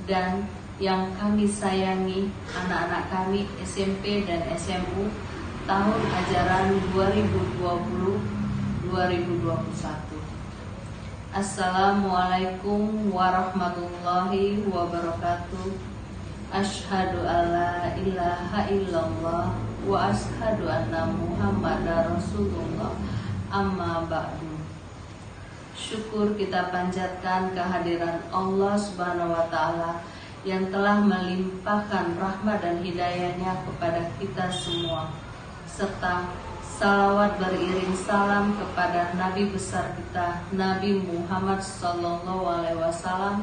dan yang kami sayangi anak-anak kami SMP dan SMU tahun ajaran 2020-2021. Assalamualaikum warahmatullahi wabarakatuh. Asyhadu alla ilaha illallah wa asyhadu anna Muhammadar Rasulullah. Amma ba'du. Syukur kita panjatkan kehadiran Allah Subhanahu wa Ta'ala yang telah melimpahkan rahmat dan hidayahnya kepada kita semua, serta salawat beriring salam kepada Nabi besar kita, Nabi Muhammad SAW,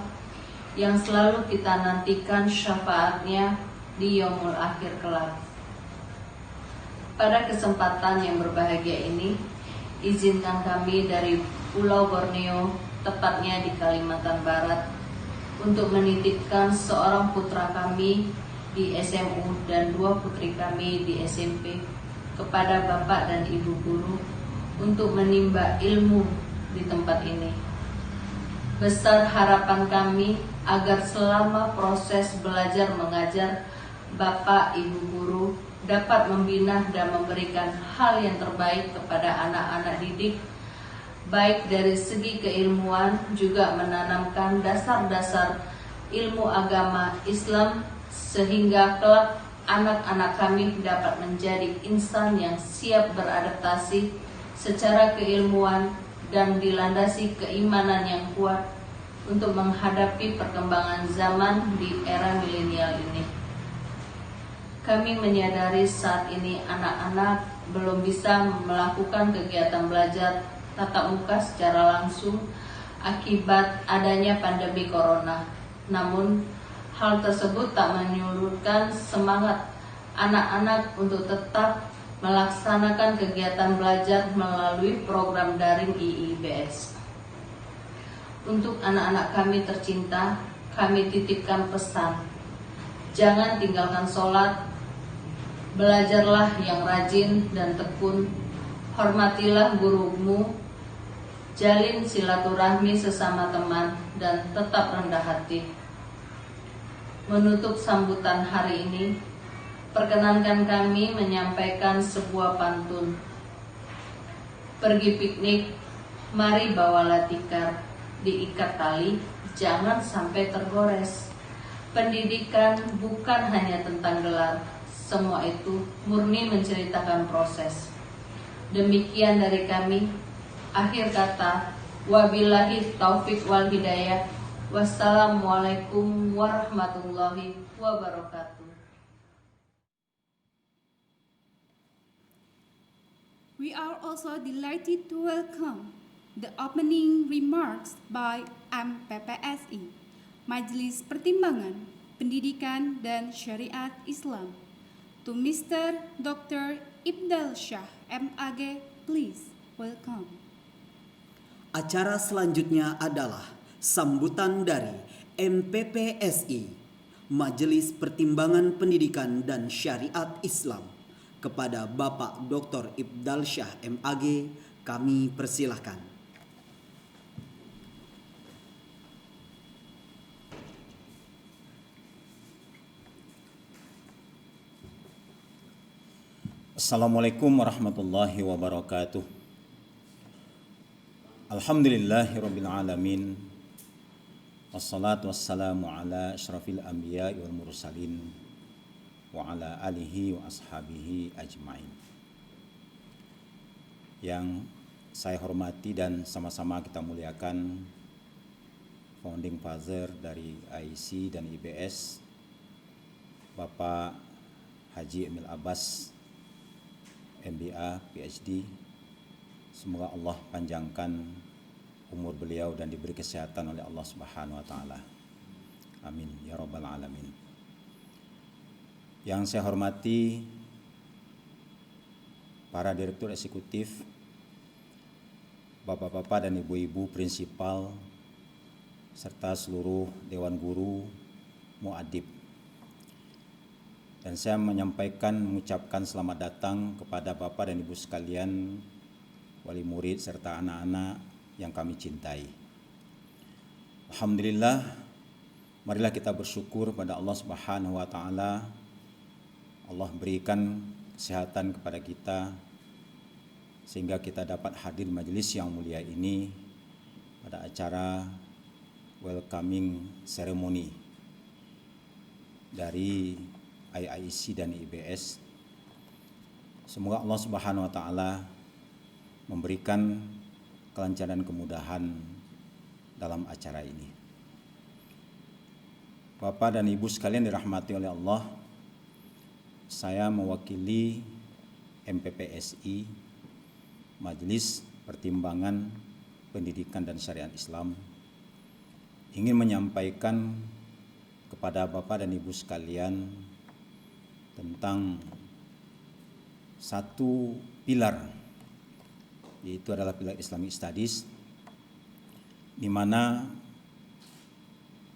yang selalu kita nantikan syafaatnya di yaumul akhir kelak. Pada kesempatan yang berbahagia ini, izinkan kami dari Pulau Borneo, tepatnya di Kalimantan Barat, untuk menitipkan seorang putra kami di SMU dan 2 putri kami di SMP kepada Bapak dan Ibu Guru untuk menimba ilmu di tempat ini. Besar harapan kami agar selama proses belajar mengajar, Bapak Ibu Guru dapat membina dan memberikan hal yang terbaik kepada anak-anak didik, baik dari segi keilmuan, juga menanamkan dasar-dasar ilmu agama Islam, sehingga kelak anak-anak kami dapat menjadi insan yang siap beradaptasi secara keilmuan dan dilandasi keimanan yang kuat untuk menghadapi perkembangan zaman di era milenial ini. Kami menyadari saat ini anak-anak belum bisa melakukan kegiatan belajar tatap muka secara langsung akibat adanya pandemi corona. Namun, hal tersebut tak menyurutkan semangat anak-anak untuk tetap melaksanakan kegiatan belajar melalui program daring IIBS. Untuk anak-anak kami tercinta, kami titipkan pesan: jangan tinggalkan sholat, belajarlah yang rajin dan tekun, hormatilah gurumu, jalin silaturahmi sesama teman, dan tetap rendah hati. Menutup sambutan hari ini, perkenankan kami menyampaikan sebuah pantun. pergi piknik, mari bawalah tikar, diikat tali, jangan sampai tergores. Pendidikan bukan hanya tentang gelar, semua itu murni menceritakan proses. Demikian dari kami. Akhir kata, wabillahi taufik wal hidayah. Wassalamualaikum warahmatullahi wabarakatuh. We are also delighted to welcome the opening remarks by MPPSI, Majelis Pertimbangan Pendidikan dan Syariat Islam, to Mr. Dr. Ibdal Shah, MAG, please welcome. Acara selanjutnya adalah sambutan dari MPPSI, Majelis Pertimbangan Pendidikan dan Syariat Islam, kepada Bapak Dr. Ibdal Shah, MAG. Kami persilahkan. Assalamualaikum warahmatullahi wabarakatuh. Alhamdulillahirabbil alamin. Wassalatu wassalamu ala asyrafil anbiya wal mursalin wa ala alihi wa ashabihi ajmain. Yang saya hormati dan sama-sama kita muliakan Founding Father dari IEC dan IBS, Bapak Haji Emil Abbas, MBA, PhD. Semoga Allah panjangkan umur beliau dan diberi kesehatan oleh Allah Subhanahu wa taala. Amin ya rabbal alamin. Yang saya hormati para direktur eksekutif, bapak-bapak dan ibu-ibu prinsipal, serta seluruh dewan guru, muadib. Dan saya mengucapkan selamat datang kepada bapak dan ibu sekalian, wali murid serta anak-anak yang kami cintai. Alhamdulillah, marilah kita bersyukur pada Allah Subhanahu wa taala. Allah berikan kesehatan kepada kita sehingga kita dapat hadir majelis yang mulia ini pada acara welcoming ceremony dari IIEC dan IBS. Semoga Allah Subhanahu wa taala memberikan kelancaran kemudahan dalam acara ini. Bapak dan Ibu sekalian dirahmati oleh Allah, saya mewakili MPPSI, Majelis Pertimbangan Pendidikan dan Syariat Islam, ingin menyampaikan kepada Bapak dan Ibu sekalian tentang satu pilar, yaitu adalah pilar Islamic Studies, di mana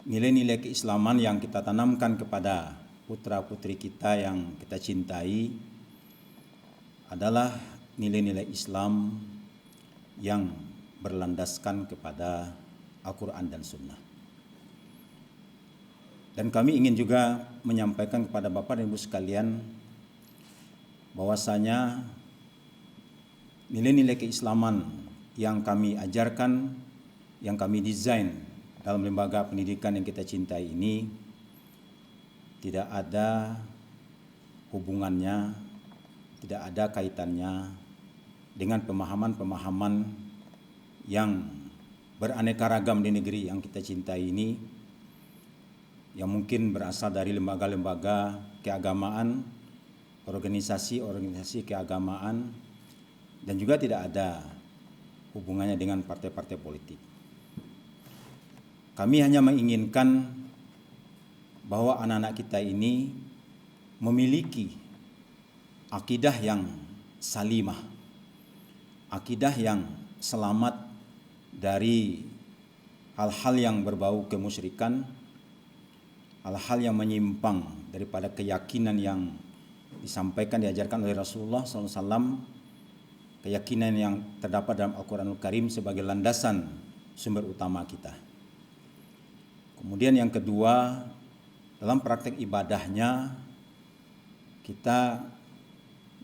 nilai-nilai keislaman yang kita tanamkan kepada putra-putri kita yang kita cintai adalah nilai-nilai Islam yang berlandaskan kepada Al-Quran dan Sunnah. Dan kami ingin juga menyampaikan kepada Bapak dan Ibu sekalian bahwasanya nilai-nilai keislaman yang kami ajarkan, yang kami desain dalam lembaga pendidikan yang kita cintai ini tidak ada hubungannya, tidak ada kaitannya dengan pemahaman-pemahaman yang beraneka ragam di negeri yang kita cintai ini, yang mungkin berasal dari lembaga-lembaga keagamaan, organisasi-organisasi keagamaan, dan juga tidak ada hubungannya dengan partai-partai politik. Kami hanya menginginkan bahwa anak-anak kita ini memiliki akidah yang salimah, akidah yang selamat dari hal-hal yang berbau kemusyrikan, hal-hal yang menyimpang daripada keyakinan yang disampaikan, diajarkan oleh Rasulullah SAW, keyakinan yang terdapat dalam Al-Quranul Karim sebagai landasan sumber utama kita. Kemudian yang kedua, dalam praktek ibadahnya kita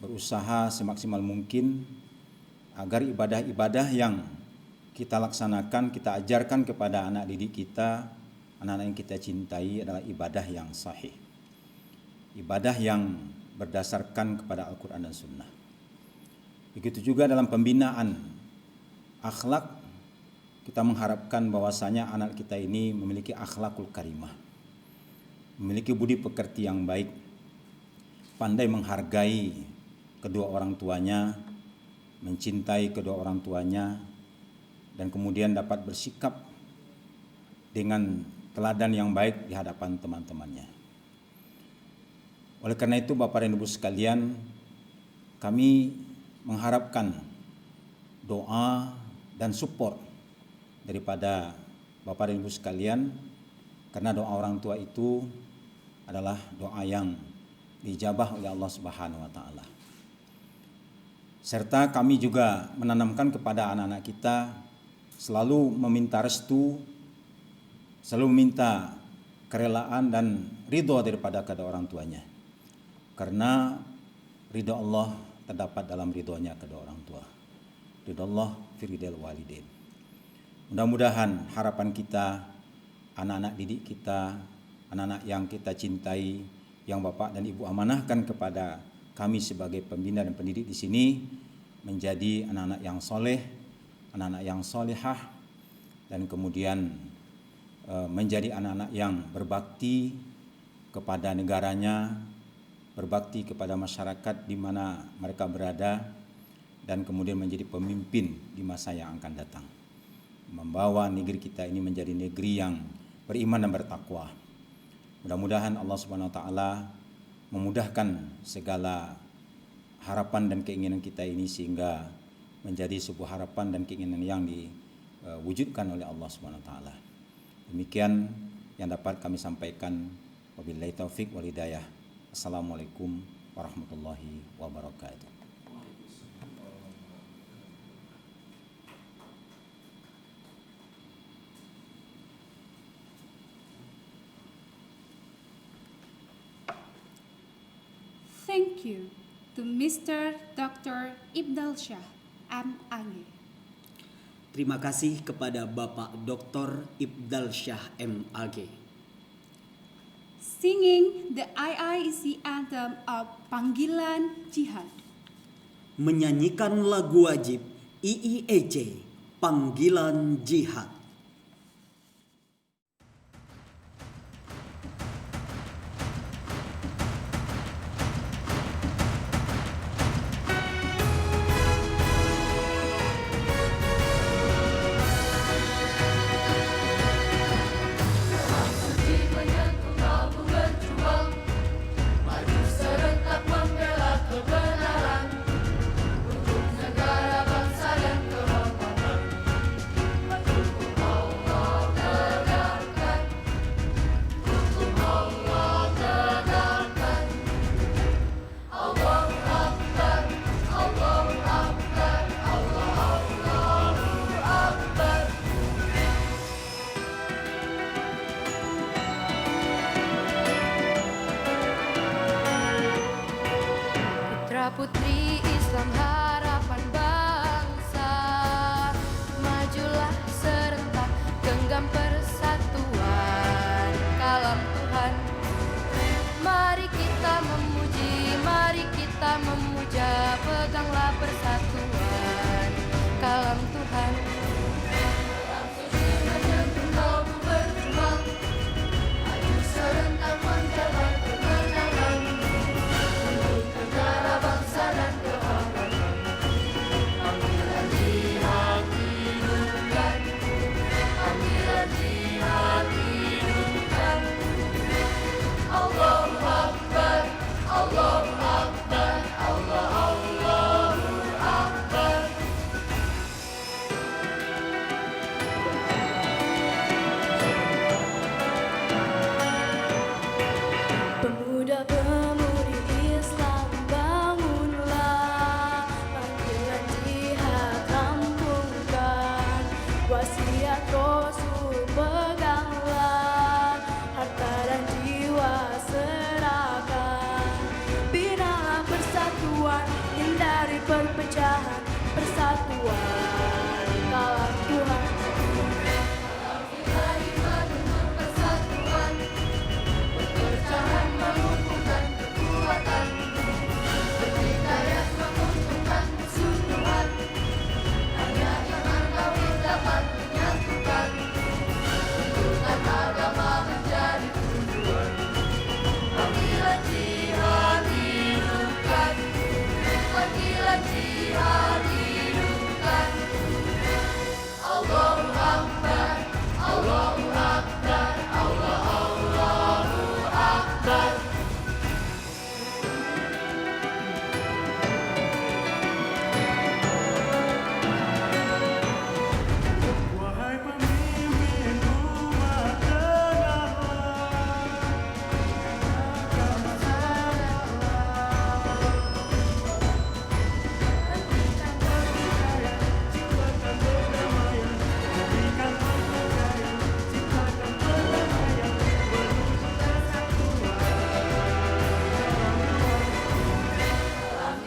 berusaha semaksimal mungkin agar ibadah-ibadah yang kita laksanakan, kita ajarkan kepada anak didik kita, anak-anak yang kita cintai adalah ibadah yang sahih. Ibadah yang berdasarkan kepada Al-Quran dan Sunnah. Begitu juga dalam pembinaan akhlak, kita mengharapkan bahwasanya anak kita ini memiliki akhlakul karimah, memiliki budi pekerti yang baik, pandai menghargai kedua orang tuanya, mencintai kedua orang tuanya, dan kemudian dapat bersikap dengan teladan yang baik di hadapan teman-temannya. Oleh karena itu, Bapak dan Ibu sekalian, kami mengharapkan doa dan support daripada Bapak dan Ibu sekalian, karena doa orang tua itu adalah doa yang dijabah oleh Allah Subhanahu wa taala. Serta kami juga menanamkan kepada anak-anak kita selalu meminta restu, selalu meminta kerelaan dan ridho daripada kedua orang tuanya. Karena ridho Allah terdapat dalam ridhonya kedua orang tua. Ridho Allah fi ridhil walidain. Mudah-mudahan harapan kita, anak-anak didik kita, anak-anak yang kita cintai, yang Bapak dan Ibu amanahkan kepada kami sebagai pembina dan pendidik di sini, menjadi anak-anak yang soleh, anak-anak yang solehah, dan kemudian menjadi anak-anak yang berbakti kepada negaranya, berbakti kepada masyarakat di mana mereka berada, dan kemudian menjadi pemimpin di masa yang akan datang, membawa negeri kita ini menjadi negeri yang beriman dan bertakwa. Mudah-mudahan Allah Subhanahu wa taala memudahkan segala harapan dan keinginan kita ini sehingga menjadi sebuah harapan dan keinginan yang diwujudkan oleh Allah Subhanahu wa taala. Demikian yang dapat kami sampaikan. Wabillahi taufik wal hidayah. Assalamualaikum warahmatullahi wabarakatuh. Thank you to Mr. Dr. Ibdal Shah, M.Ag. Terima kasih kepada Bapak Dr. Ibdal Shah, M.Ag. Singing the IIEC anthem of Panggilan Jihad. Menyanyikan lagu wajib IIEC, Panggilan Jihad. Putri Islam harapan bangsa, majulah serentak genggam persatuan kalam Tuhan. Mari kita memuji, mari kita memuja, peganglah persatuan kalam Tuhan. Dalam suci menyentuh kalbu berjuang, maju serentak mencapai kemenangan. Negara, bangsa dan kehormatan, panggilan jihad hidupkan, panggilan jihad hidupkan. Allahu Akbar, Allahu Akbar, Allah Allahu Akbar. persatuan kalam Tuhan. Mari menuntut persatuan, perpecahan melumpuhkan kekuatan, berdikayat menguntungkan musuh Tuhan. Hanya iman tauhid dapat menyatukan, tuntutan agama menjadi tujuan. Panggilan jihad hidupkan, panggilan jihad hidupkan. Allahu Akbar, Allahu Akbar, Allahu Akbar. Wahai pemimpin umat,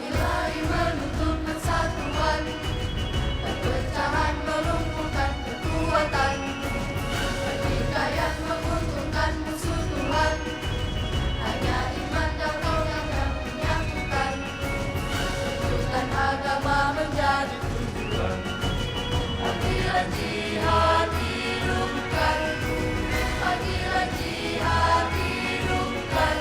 Mari menuntut persatuan, perpecahan melumpuhkan kekuatan, berdikayat menguntungkan musuh Tuhan. Hanya iman dan tauhid yang menyatukan, tuntutan agama menjadi tujuan. Panggilan jihad hidupkan, panggilan jihad hidupkan.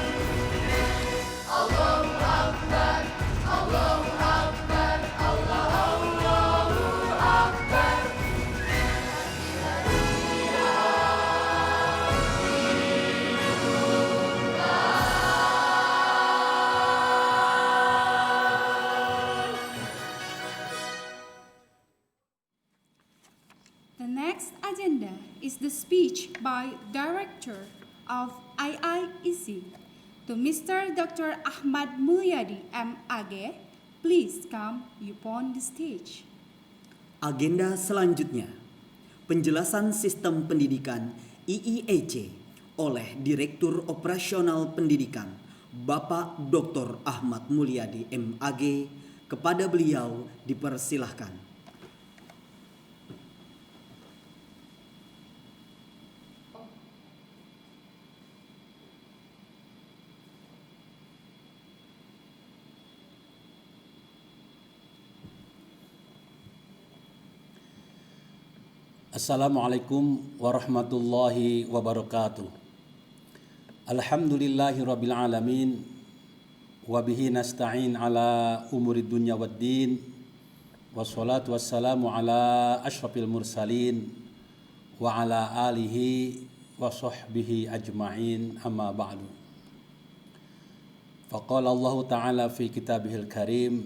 Allahu Akbar, Allahu Akbar, Allahu Akbar. The next agenda is the speech by Director of IIEC to Mr. Dr. Ahmad Mulyadi, MAG. Please come upon the stage. Agenda selanjutnya, penjelasan sistem pendidikan IIEC oleh Direktur Operasional Pendidikan Bapak Dr. Ahmad Mulyadi, MAG. Kepada beliau dipersilahkan. Assalamualaikum warahmatullahi wabarakatuh. Alhamdulillahi rabbil alamin, wabihi nasta'in ala umurid dunya waddin, wassalatu wassalamu ala ashrafil mursalin, wa ala alihi wa sahbihi ajma'in, amma ba'du. Faqala Allah ta'ala fi kitabihil karim,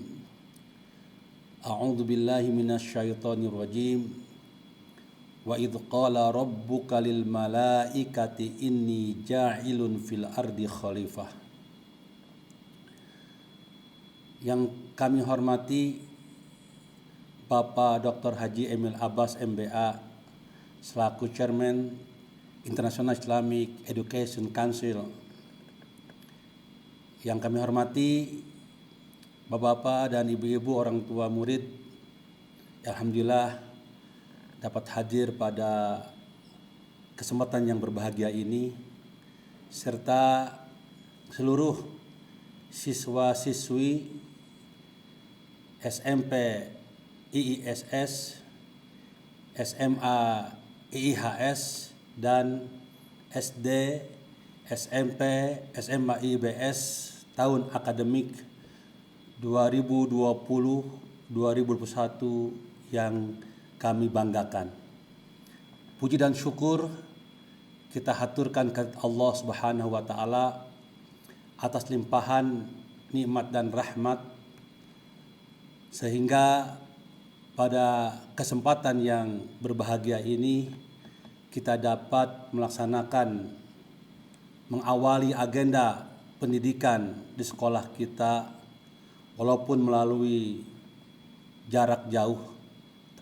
a'udzu billahi minasyaitonir rajim. Wa idh qala rabbuka lil malaikati inni ja'ilun fil ardi khalifah. Yang kami hormati Bapak Dr. Haji Emil Abbas MBA selaku Chairman International Islamic Education Council. Yang kami hormati Bapak-bapak dan ibu-ibu orang tua murid, alhamdulillah dapat hadir pada kesempatan yang berbahagia ini, serta seluruh siswa-siswi SMP IISS, SMA IIHS, dan SD, SMP, SMA IBS tahun akademik 2020-2021 yang kami banggakan. Puji dan syukur kita haturkan ke Allah Subhanahu wa taala atas limpahan nikmat dan rahmat, sehingga pada kesempatan yang berbahagia ini kita dapat melaksanakan mengawali agenda pendidikan di sekolah kita walaupun melalui jarak jauh.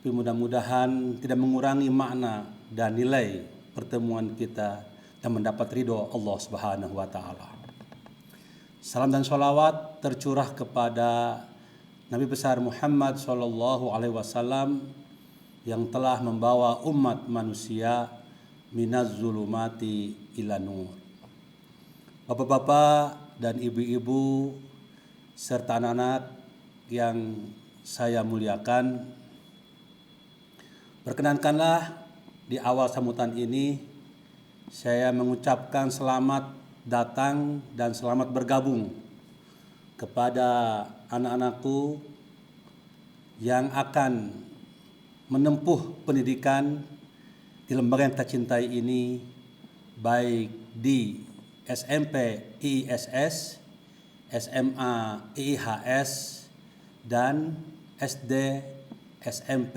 Tapi mudah-mudahan tidak mengurangi makna dan nilai pertemuan kita dan mendapat ridho Allah Subhanahu wa taala. Salam dan sholawat tercurah kepada Nabi besar Muhammad Shallallahu Alaihi Wasallam yang telah membawa umat manusia minaz zulumati ila nur. Bapak-bapak dan ibu-ibu serta anak-anak yang saya muliakan, perkenankanlah di awal sambutan ini saya mengucapkan selamat datang dan selamat bergabung kepada anak-anakku yang akan menempuh pendidikan di lembaga yang kita cintai ini, baik di SMP IISS, SMA IIHS, dan SD, SMP,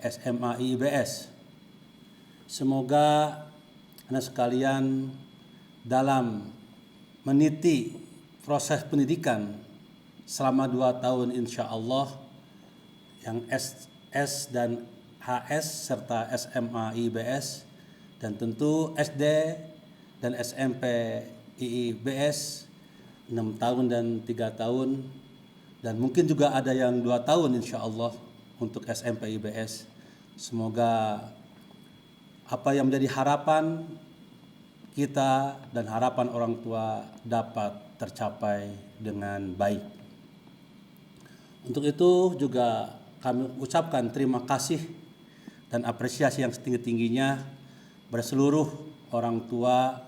SMA IIBS. Semoga anak sekalian dalam meniti proses pendidikan selama 2 tahun insya Allah yang SS dan HS serta SMA IIBS, dan tentu SD dan SMP IIBS 6 tahun dan 3 tahun, dan mungkin juga ada yang 2 tahun insya Allah untuk SMP IIBS. Semoga apa yang menjadi harapan kita dan harapan orang tua dapat tercapai dengan baik. Untuk itu juga kami ucapkan terima kasih dan apresiasi yang setinggi-tingginya pada seluruh orang tua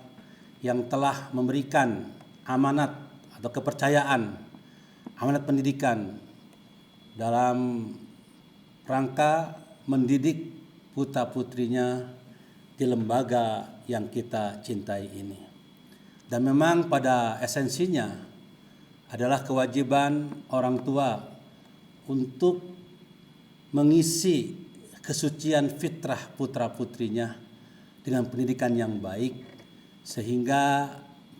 yang telah memberikan amanat atau kepercayaan, amanat pendidikan dalam rangka mendidik putra-putrinya di lembaga yang kita cintai ini. Dan memang pada esensinya adalah kewajiban orang tua untuk mengisi kesucian fitrah putra-putrinya dengan pendidikan yang baik, sehingga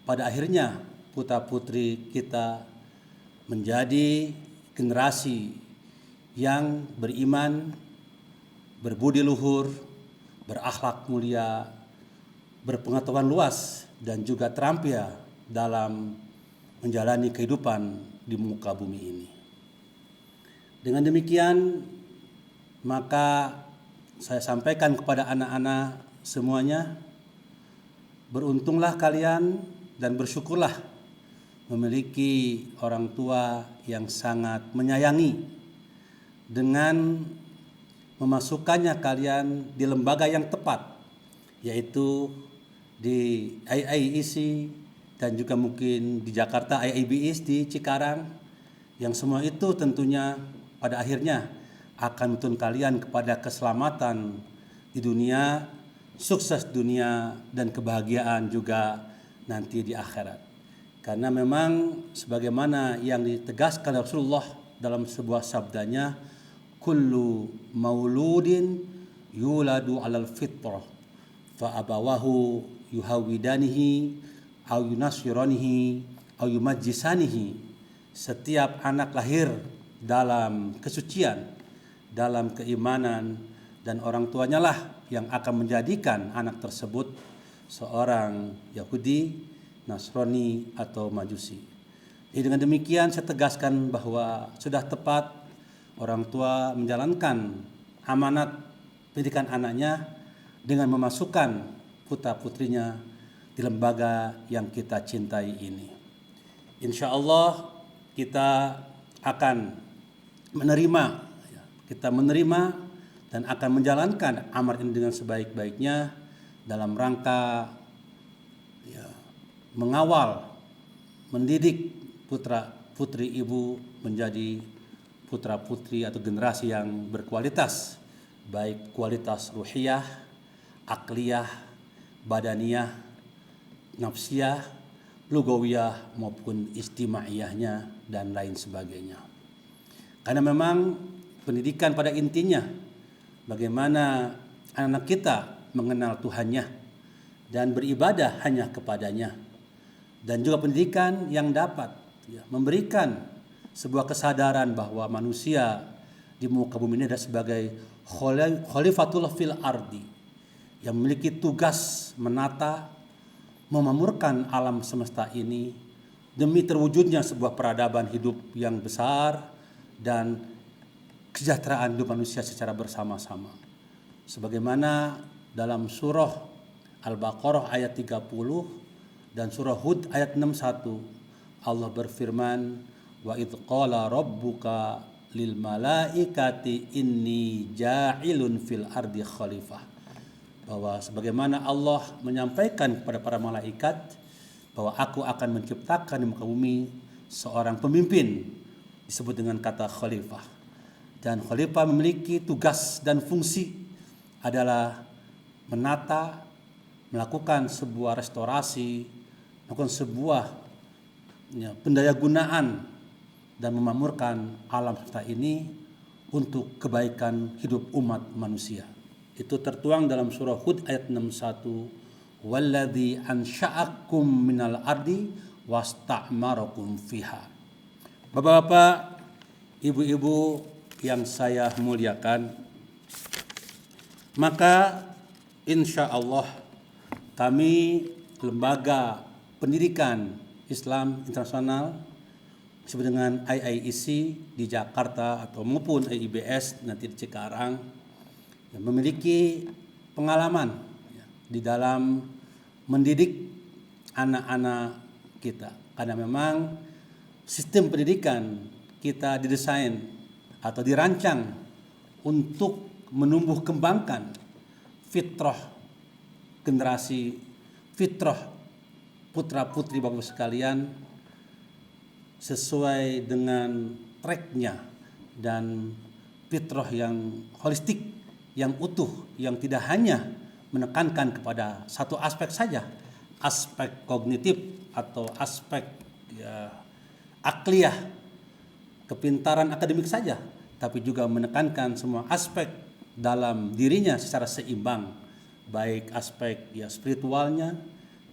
pada akhirnya putra-putri kita menjadi generasi yang beriman, berbudi luhur, berakhlak mulia, berpengetahuan luas, dan juga terampil dalam menjalani kehidupan di muka bumi ini. Dengan demikian, maka saya sampaikan kepada anak-anak semuanya, beruntunglah kalian dan bersyukurlah memiliki orang tua yang sangat menyayangi dengan memasukkannya kalian di lembaga yang tepat, yaitu di IIEC dan juga mungkin di Jakarta IIBS di Cikarang, yang semua itu tentunya pada akhirnya akan menuntun kalian kepada keselamatan di dunia, sukses dunia, dan kebahagiaan juga nanti di akhirat. Karena memang sebagaimana yang ditegaskan Rasulullah dalam sebuah sabdanya, kullu mauludin yuladu alal fitrah fa abawahu yuhawidanihi au yunasiranihi au yumajjisanihi. Setiap anak lahir dalam kesucian, dalam keimanan, dan orang tuanya lah yang akan menjadikan anak tersebut seorang Yahudi, Nasrani, atau Majusi. Jadi dengan demikian saya tegaskan bahwa sudah tepat orang tua menjalankan amanat pendidikan anaknya dengan memasukkan putra-putrinya di lembaga yang kita cintai ini. Insya Allah kita akan menerima dan akan menjalankan amanat ini dengan sebaik-baiknya dalam rangka mengawal, mendidik putra-putri ibu menjadi putra-putri atau generasi yang berkualitas, baik kualitas ruhiyah, akliyah, badaniyah, nafsiyah, lugawiyah maupun istimaiyahnya dan lain sebagainya. Karena memang pendidikan pada intinya bagaimana anak kita mengenal Tuhannya dan beribadah hanya kepadanya, dan juga pendidikan yang dapat memberikan sebuah kesadaran bahwa manusia di muka bumi ini adalah sebagai khalifatul fil ardi yang memiliki tugas menata, memakmurkan alam semesta ini demi terwujudnya sebuah peradaban hidup yang besar dan kesejahteraan hidup manusia secara bersama-sama. Sebagaimana dalam surah Al-Baqarah ayat 30 dan surah Hud ayat 61 Allah berfirman, wa idh qala rabbuka lil malaikati inni ja'ilun fil ardi khalifah, bahwa sebagaimana Allah menyampaikan kepada para malaikat bahwa aku akan menciptakan di muka bumi seorang pemimpin, disebut dengan kata khalifah. Dan khalifah memiliki tugas dan fungsi adalah menata, melakukan sebuah restorasi, melakukan sebuah pendayagunaan dan memakmurkan alam semesta ini untuk kebaikan hidup umat manusia. Itu tertuang dalam surah Hud ayat 61, walladzi ansha'akum minal ardi wasta'marakum fiha. Bapak-bapak, ibu-ibu yang saya muliakan, maka insya Allah kami lembaga pendidikan Islam internasional disebut dengan IIEC di Jakarta atau maupun IIBS nanti di Cikarang yang memiliki pengalaman di dalam mendidik anak-anak kita, karena memang sistem pendidikan kita didesain atau dirancang untuk menumbuh kembangkan fitrah generasi, fitrah putra-putri Bapak sekalian sesuai dengan tracknya dan fitrah yang holistik, yang utuh, yang tidak hanya menekankan kepada satu aspek saja, aspek kognitif atau aspek akliyah, kepintaran akademik saja, tapi juga menekankan semua aspek dalam dirinya secara seimbang, baik aspek spiritualnya,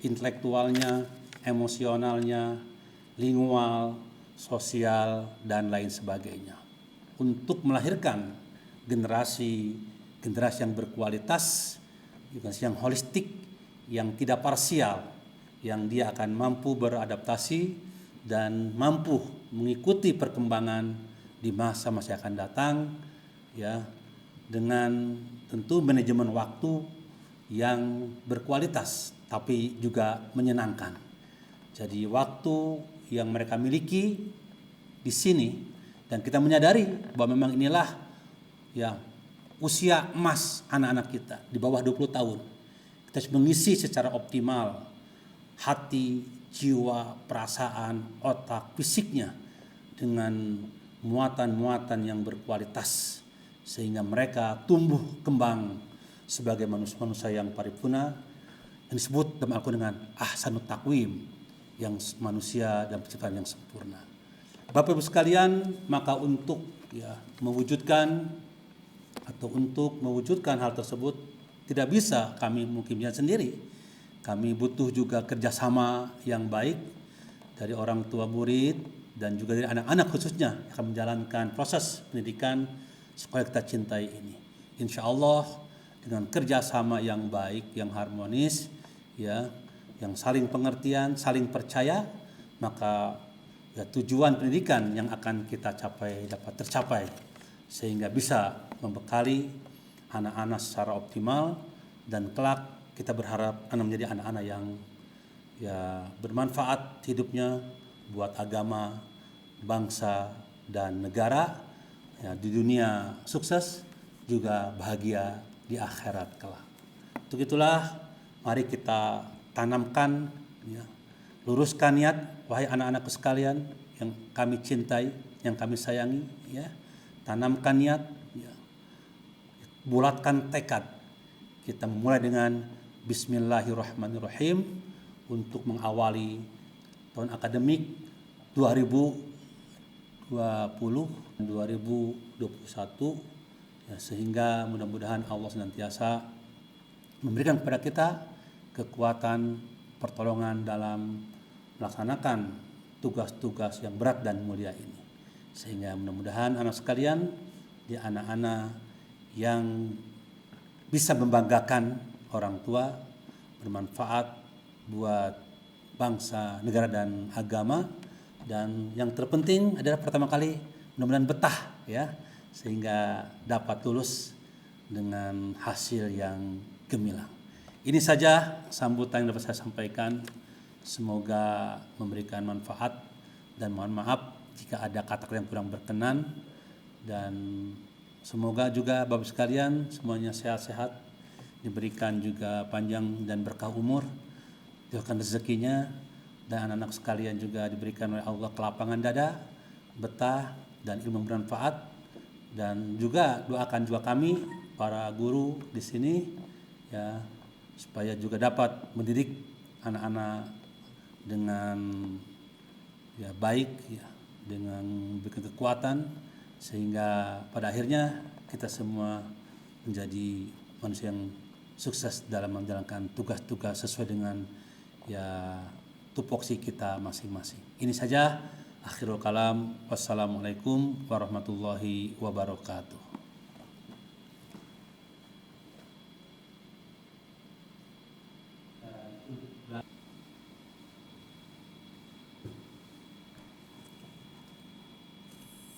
intelektualnya, emosionalnya, lingual, sosial, dan lain sebagainya, untuk melahirkan generasi yang berkualitas, generasi yang holistik, yang tidak parsial, yang dia akan mampu beradaptasi dan mampu mengikuti perkembangan di masa-masa yang akan datang, dengan tentu manajemen waktu yang berkualitas tapi juga menyenangkan. Jadi waktu yang mereka miliki di sini, dan kita menyadari bahwa memang inilah usia emas anak-anak kita di bawah 20 tahun. Kita harus mengisi secara optimal hati, jiwa, perasaan, otak, fisiknya dengan muatan-muatan yang berkualitas sehingga mereka tumbuh kembang sebagai manusia yang paripurna yang disebut dalam Al-Quran dengan ahsanut taqwim, yang manusia dan penciptaan yang sempurna. Bapak Ibu sekalian, maka untuk mewujudkan hal tersebut tidak bisa kami mungkin sendiri. Kami butuh juga kerjasama yang baik dari orang tua murid dan juga dari anak-anak khususnya yang akan menjalankan proses pendidikan sekolah kita cintai ini. Insya Allah dengan kerjasama yang baik, yang harmonis, yang saling pengertian, saling percaya, maka tujuan pendidikan yang akan kita capai dapat tercapai sehingga bisa membekali anak-anak secara optimal, dan kelak kita berharap anak menjadi anak-anak yang bermanfaat hidupnya buat agama, bangsa, dan negara, di dunia sukses juga bahagia di akhirat kelak. Untuk itulah mari kita tanamkan, luruskan niat, wahai anak-anakku sekalian yang kami cintai, yang kami sayangi, tanamkan niat, bulatkan tekad. Kita memulai dengan Bismillahirrahmanirrahim untuk mengawali tahun akademik 2020-2021, sehingga mudah-mudahan Allah senantiasa memberikan kepada kita kekuatan, pertolongan dalam melaksanakan tugas-tugas yang berat dan mulia ini, sehingga mudah-mudahan anak sekalian di anak-anak yang bisa membanggakan orang tua, bermanfaat buat bangsa, negara, dan agama, dan yang terpenting adalah pertama kali mudah-mudahan betah ya, sehingga dapat lulus dengan hasil yang gemilang. Ini saja sambutan yang dapat saya sampaikan. Semoga memberikan manfaat, dan mohon maaf jika ada kata-kata yang kurang berkenan, dan semoga juga Bapak sekalian semuanya sehat-sehat, diberikan juga panjang dan berkah umur, diberikan rezekinya, dan anak-anak sekalian juga diberikan oleh Allah kelapangan dada, betah, dan ilmu bermanfaat. Dan juga doakan juga kami para guru di sini ya, supaya juga dapat mendidik anak-anak dengan ya baik ya, dengan memberikan kekuatan, sehingga pada akhirnya kita semua menjadi manusia yang sukses dalam menjalankan tugas-tugas sesuai dengan ya tupoksi kita masing-masing. Ini saja, akhirul kalam. Wassalamualaikum warahmatullahi wabarakatuh.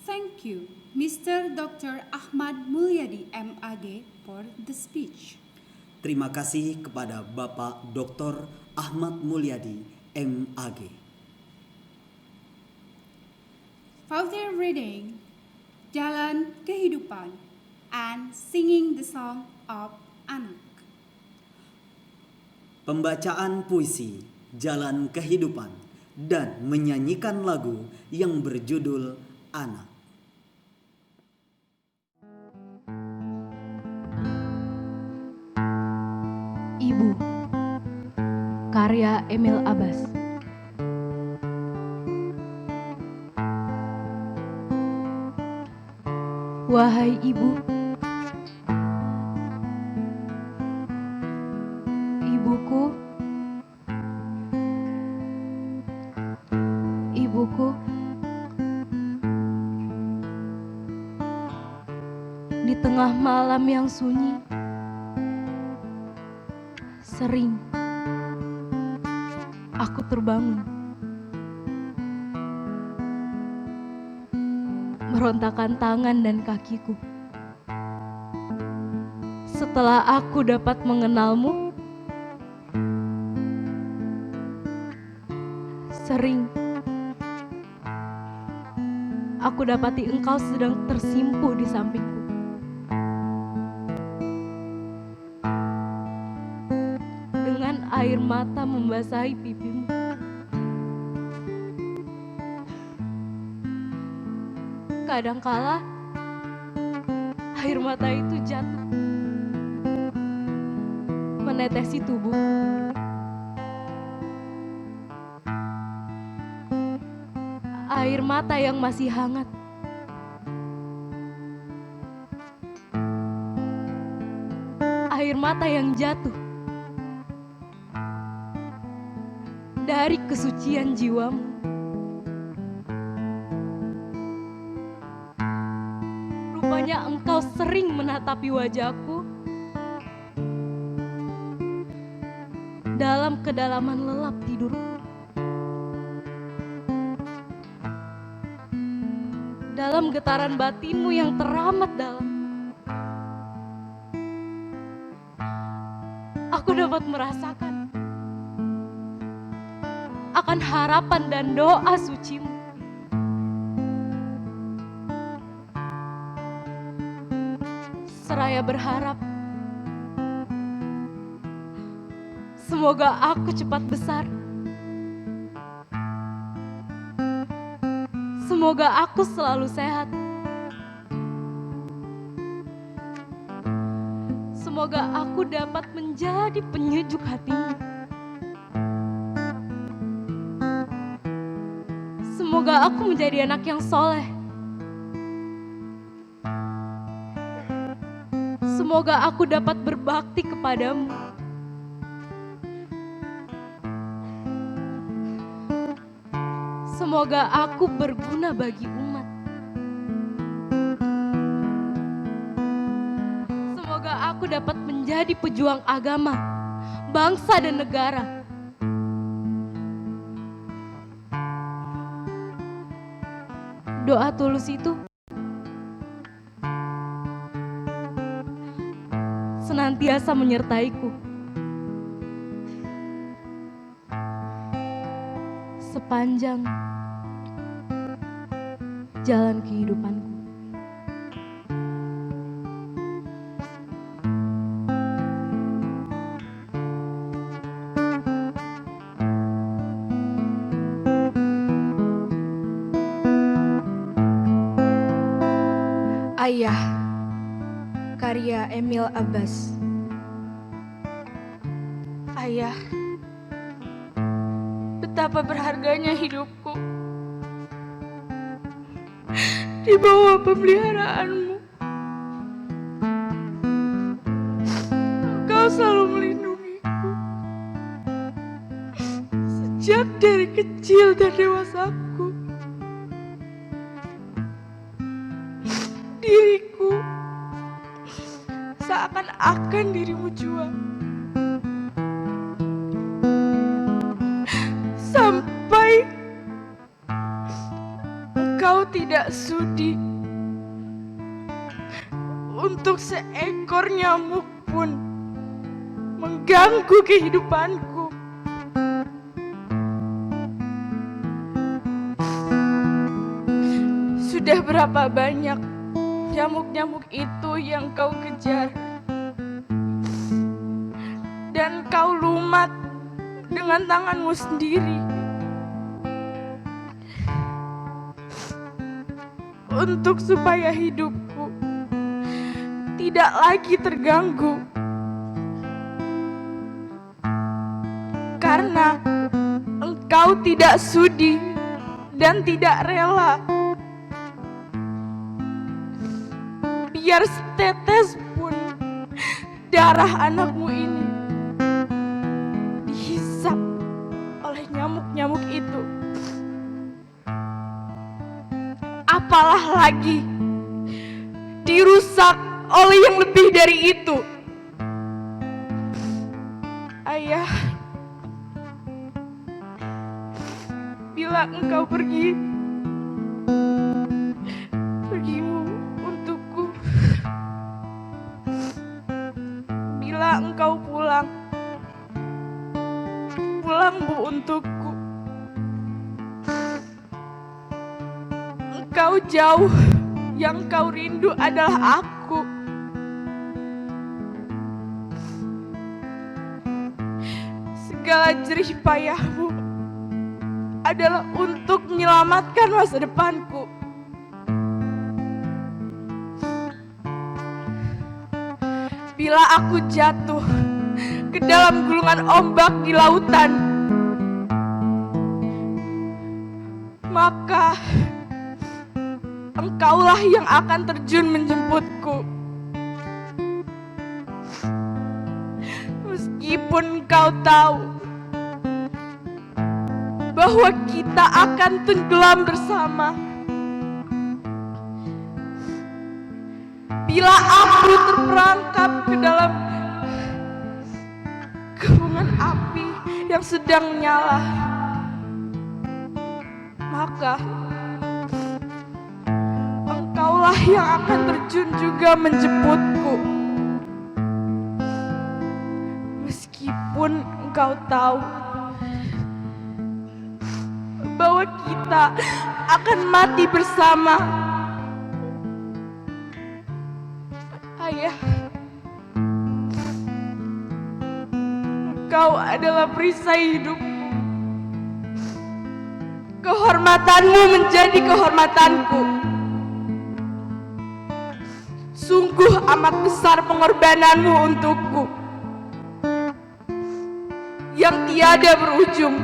Thank you, Mr. Dr. Ahmad Mulyadi, MAG, for the speech. Terima kasih kepada Bapak Dr. Ahmad Mulyadi, MAG. Further reading, Jalan Kehidupan, and singing the song of Anak. Pembacaan puisi Jalan Kehidupan dan menyanyikan lagu yang berjudul Anak. Ibu, karya Emil Abbas. Wahai ibu, ibuku, ibuku, di tengah malam yang sunyi, sering aku terbangun, merontakkan tangan dan kakiku. Setelah aku dapat mengenalmu, sering aku dapati engkau sedang tersimpuh di sampingku. Dengan air mata membasahi pipimu. Kadangkala air mata itu jatuh, menetesi tubuh. Air mata yang masih hangat. Air mata yang jatuh dari kesucian jiwamu. Rupanya engkau sering menatapi wajahku dalam kedalaman lelap tidurku. Dalam getaran batinmu yang teramat dalam, aku dapat merasakan akan harapan dan doa sucimu. Seraya berharap, semoga aku cepat besar. Semoga aku selalu sehat. Semoga aku dapat menjadi penyejuk hatimu. Semoga aku menjadi anak yang soleh. Semoga aku dapat berbakti kepadamu. Semoga aku berguna bagi umat. Semoga aku dapat menjadi pejuang agama, bangsa dan negara. doa tulus itu senantiasa menyertaiku sepanjang jalan kehidupanku. Ayah, karya Emil Abbas. Ayah, betapa berharganya hidupku di bawah pemeliharaanmu. Engkau selalu melindungiku sejak dari kecil dan dewasaku. Diriku seakan-akan dirimu jua, sampai engkau tidak sudi untuk seekor nyamuk pun mengganggu kehidupanku. Sudah berapa banyak nyamuk-nyamuk itu yang kau kejar dan kau lumat dengan tanganmu sendiri untuk supaya hidupku tidak lagi terganggu, karena engkau tidak sudi dan tidak rela biar setetes pun darah anakmu ini dihisap oleh nyamuk-nyamuk itu. Apalah lagi dirusak oleh yang lebih dari itu. Ayah, bila engkau pergimu untukku, bila engkau pulang Bu untukku. Engkau jauh, yang kau rindu adalah aku. Segala jerih payahmu adalah untuk menyelamatkan masa depanku. Bila aku jatuh ke dalam gulungan ombak di lautan, maka engkaulah yang akan terjun menjemputku. Meskipun engkau tahu bahwa kita akan tenggelam bersama, bila aku terperangkap ke dalam kepungan api yang sedang menyala, maka engkaulah yang akan terjun juga menjemputku. Meskipun engkau tahu bahwa kita akan mati bersama. Ayah, engkau adalah perisai hidupku. Kehormatanmu menjadi kehormatanku. Sungguh amat besar pengorbananmu untukku, yang tiada berujung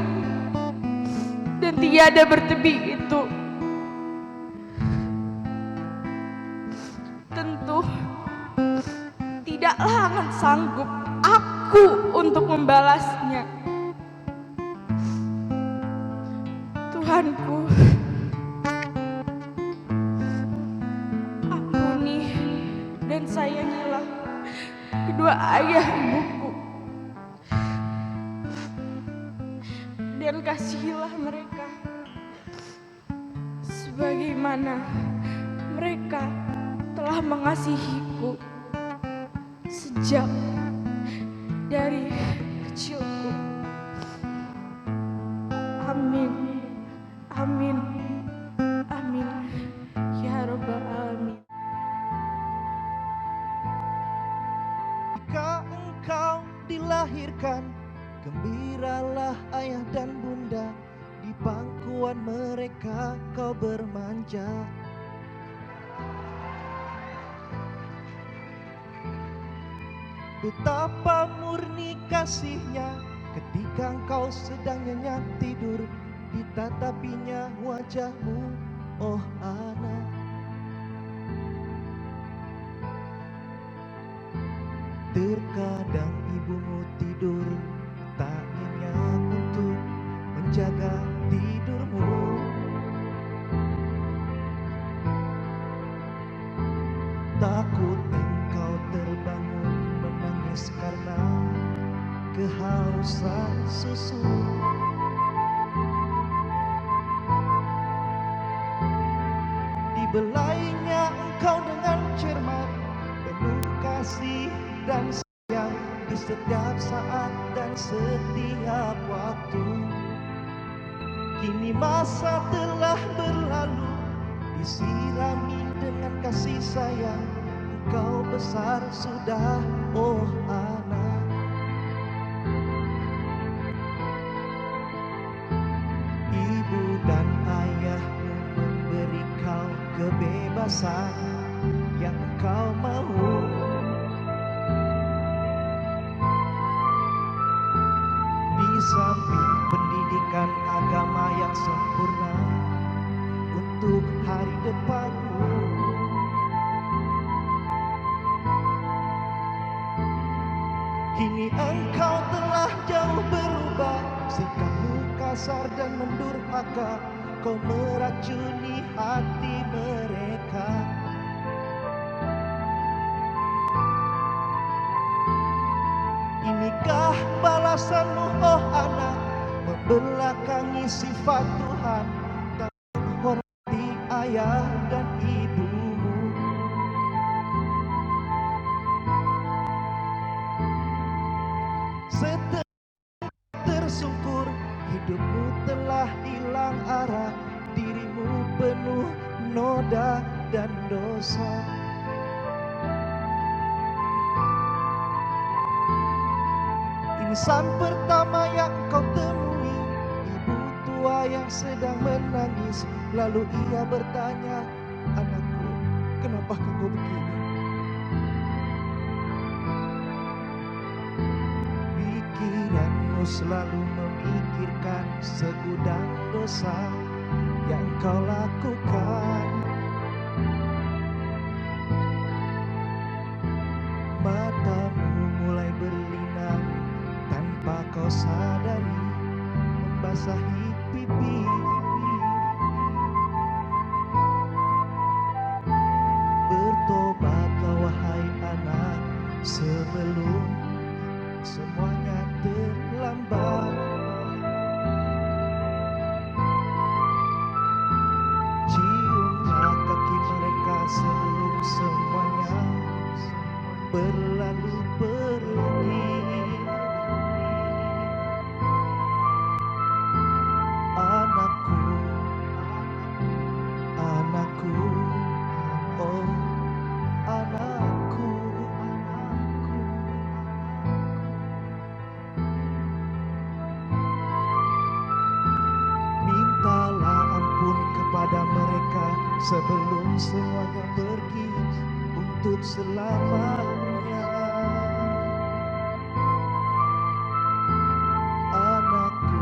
dan tiada bertepi itu. Tentu tidaklah akan sanggup aku untuk membalasnya. Tuhanku, ampuni dan sayangilah kedua ayah ibuku, dan kasihilah mereka sebagaimana bagaimana mereka telah mengasihiku sejak dari kecilku. Amin, amin, amin, ya Rabbal Alamin. Jika engkau dilahirkan, gembiralah ayah dan bunda, di pangkuan mereka kau bermanja. Betapa murni kasihnya ketika engkau sedang nyenyak tidur, ditatapinya wajahmu, oh anak. Terkadang ibumu tidur tak nyenyak untuk menjaga tidurmu. Takut engkau terbangun menangis karena kehausan susu. Dibelainya engkau dengan cermat, penuh kasih dan sayang di setiap saat dan setiap waktu. Kini masa telah berlalu, disirami dengan kasih sayang, engkau besar sudah, oh anak. Ibu dan ayahmu memberi kau kebebasan yang kau mau. Di samping pendidikan agama yang sempurna untuk hari depanmu, kini engkau telah jauh berubah, sikapmu kasar dan mendurhaka, kau meracuni hati mereka. Inikah balasanmu, oh anak, membelakangi sifat Tuhan dan menghormati ayah dan ibumu. Setelah tersungkur, hidupmu telah hilang arah, dirimu penuh noda dan dosa. Insan pertama yang kau temui, ibu tua yang sedang menangis. Lalu ia bertanya, anakku, kenapa kau begini? Pikiranmu selalu memikirkan segudang dosa yang kau lakukan. Matamu mulai berlinang tanpa kau sadari, membasahi pipi. Bertobatlah wahai anak sebelum semuanya terlambat. Ciumlah kaki mereka sebelum semuanya berlalu pergi. Anakku, anakku, oh anakku. Mintalah ampun kepada mereka sebelum semuanya pergi untuk selamanya. Anakku,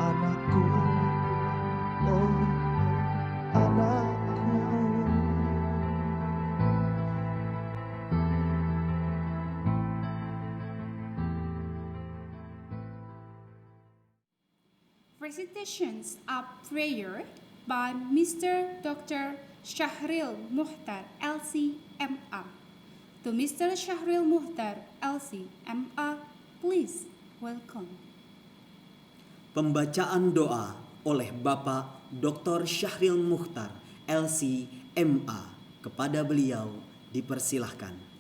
anakku, oh anakku. Recitations of prayer by Mr. Dr. Syahril Muhtar, LC.MA. To Mr. Syahril Muhtar, LC.MA, please welcome. Pembacaan doa oleh Bapak Dr. Syahril Mukhtar, LC, MA. Kepada beliau dipersilahkan.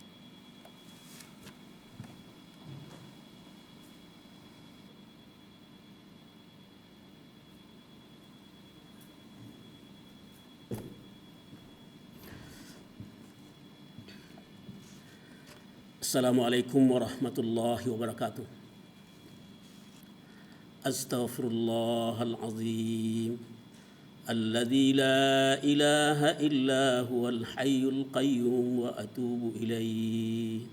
Assalamualaikum warahmatullahi wabarakatuh. Astaghfirullahal azim alladzi la ilaha illa huwal hayyul qayyum wa atubu ilaihi.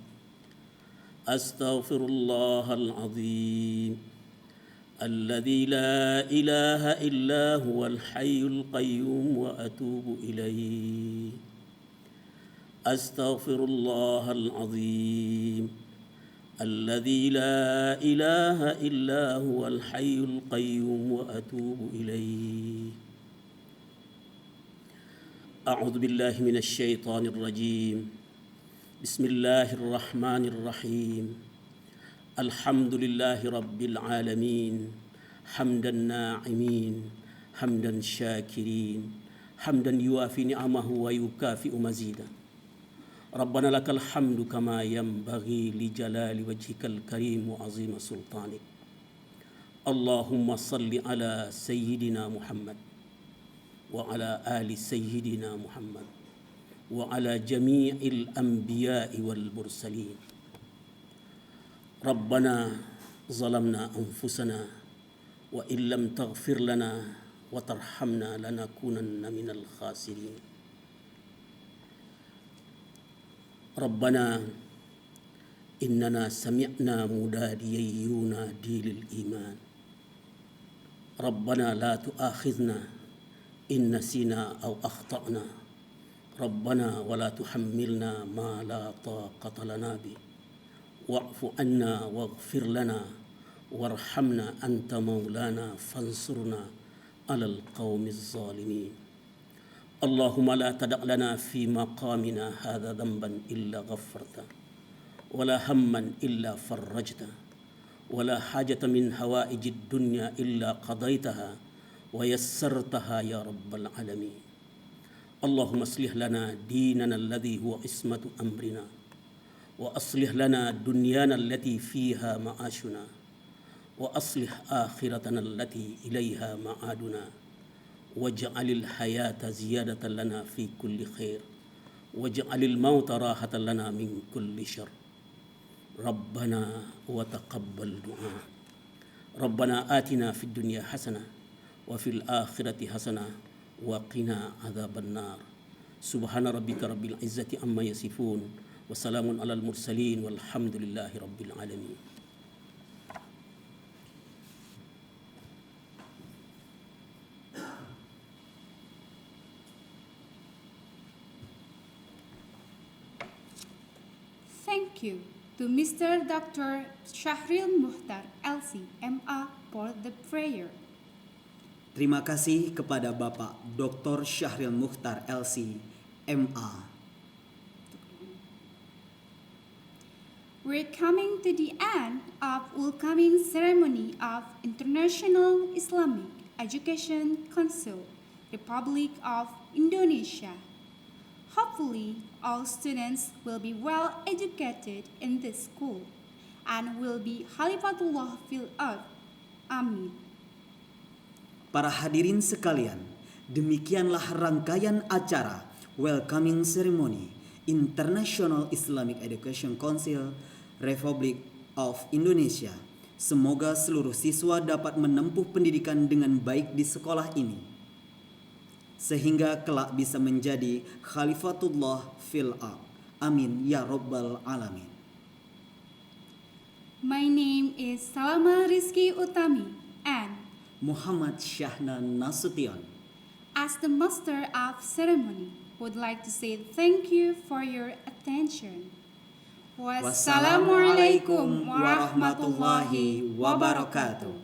Astaghfirullahal azim alladzi la ilaha illa huwal hayyul qayyum wa atubu ilaihi. أستغفر الله العظيم الذي لا إله إلا هو الحي القيوم وأتوب إليه. أعوذ بالله من الشيطان الرجيم. بسم الله الرحمن الرحيم. الحمد لله رب العالمين حمدا ناعمين حمدا شاكرين حمدا يوافي نعمه ويكافئ مزيدا. ربنا لك الحمد كما ينبغي لجلال وجهك الكريم وعظيم سلطانك. اللهم صل على سيدنا محمد وعلى آل سيدنا محمد وعلى جميع الأنبياء والمرسلين. ربنا ظلمنا أنفسنا وإن لم تغفر لنا وترحمنا لنكونن من الخاسرين. ربنا إننا سمعنا مناديا ينادي للإيمان ربنا لا تؤاخذنا إن نسينا أو أخطأنا ربنا ولا تحملنا ما لا طاقة لنا به واعف عنا واغفر لنا وارحمنا أنت مولانا فانصرنا على القوم الظالمين. اللهم لا تدع لنا في مقامنا هذا ذنبا إلا غفرته ولا هما إلا فرجته ولا حاجة من هوائج الدنيا إلا قضيتها ويسرتها يا رب العالمين. اللهم اصلح لنا ديننا الذي هو عصمة أمرنا وأصلح لنا دنيانا التي فيها معاشنا وأصلح آخرتنا التي إليها معادنا واجعل الحياة زيادة لنا في كل خير واجعل الموت راحة لنا من كل شر. ربنا وتقبل دعاء. ربنا آتنا في الدنيا حسنة وفي الآخرة حسنة وقنا عذاب النار. سبحان ربك رب العزة عما يصفون وسلام على المرسلين والحمد لله رب العالمين. Thank you to Mr. Dr. Syahril Mukhtar, LC, MA, for the prayer. Terima kasih kepada Bapak Dr. Syahril Mukhtar, LC, MA. We're coming to the end of welcoming ceremony of International Islamic Education Council, Republic of Indonesia. Hopefully, all students will be well educated in this school and will be Khalifatullah fil ard. Amin. Para hadirin sekalian, demikianlah rangkaian acara Welcoming Ceremony International Islamic Education Council Republic of Indonesia. Semoga seluruh siswa dapat menempuh pendidikan dengan baik di sekolah ini, sehingga kelak bisa menjadi Khalifatullah fil ard. Amin ya rabbal alamin. My name is Salama Rizky Utami and Muhammad Syahnan Nasution, as the master of ceremony, would like to say thank you for your attention. Wassalamualaikum warahmatullahi wabarakatuh.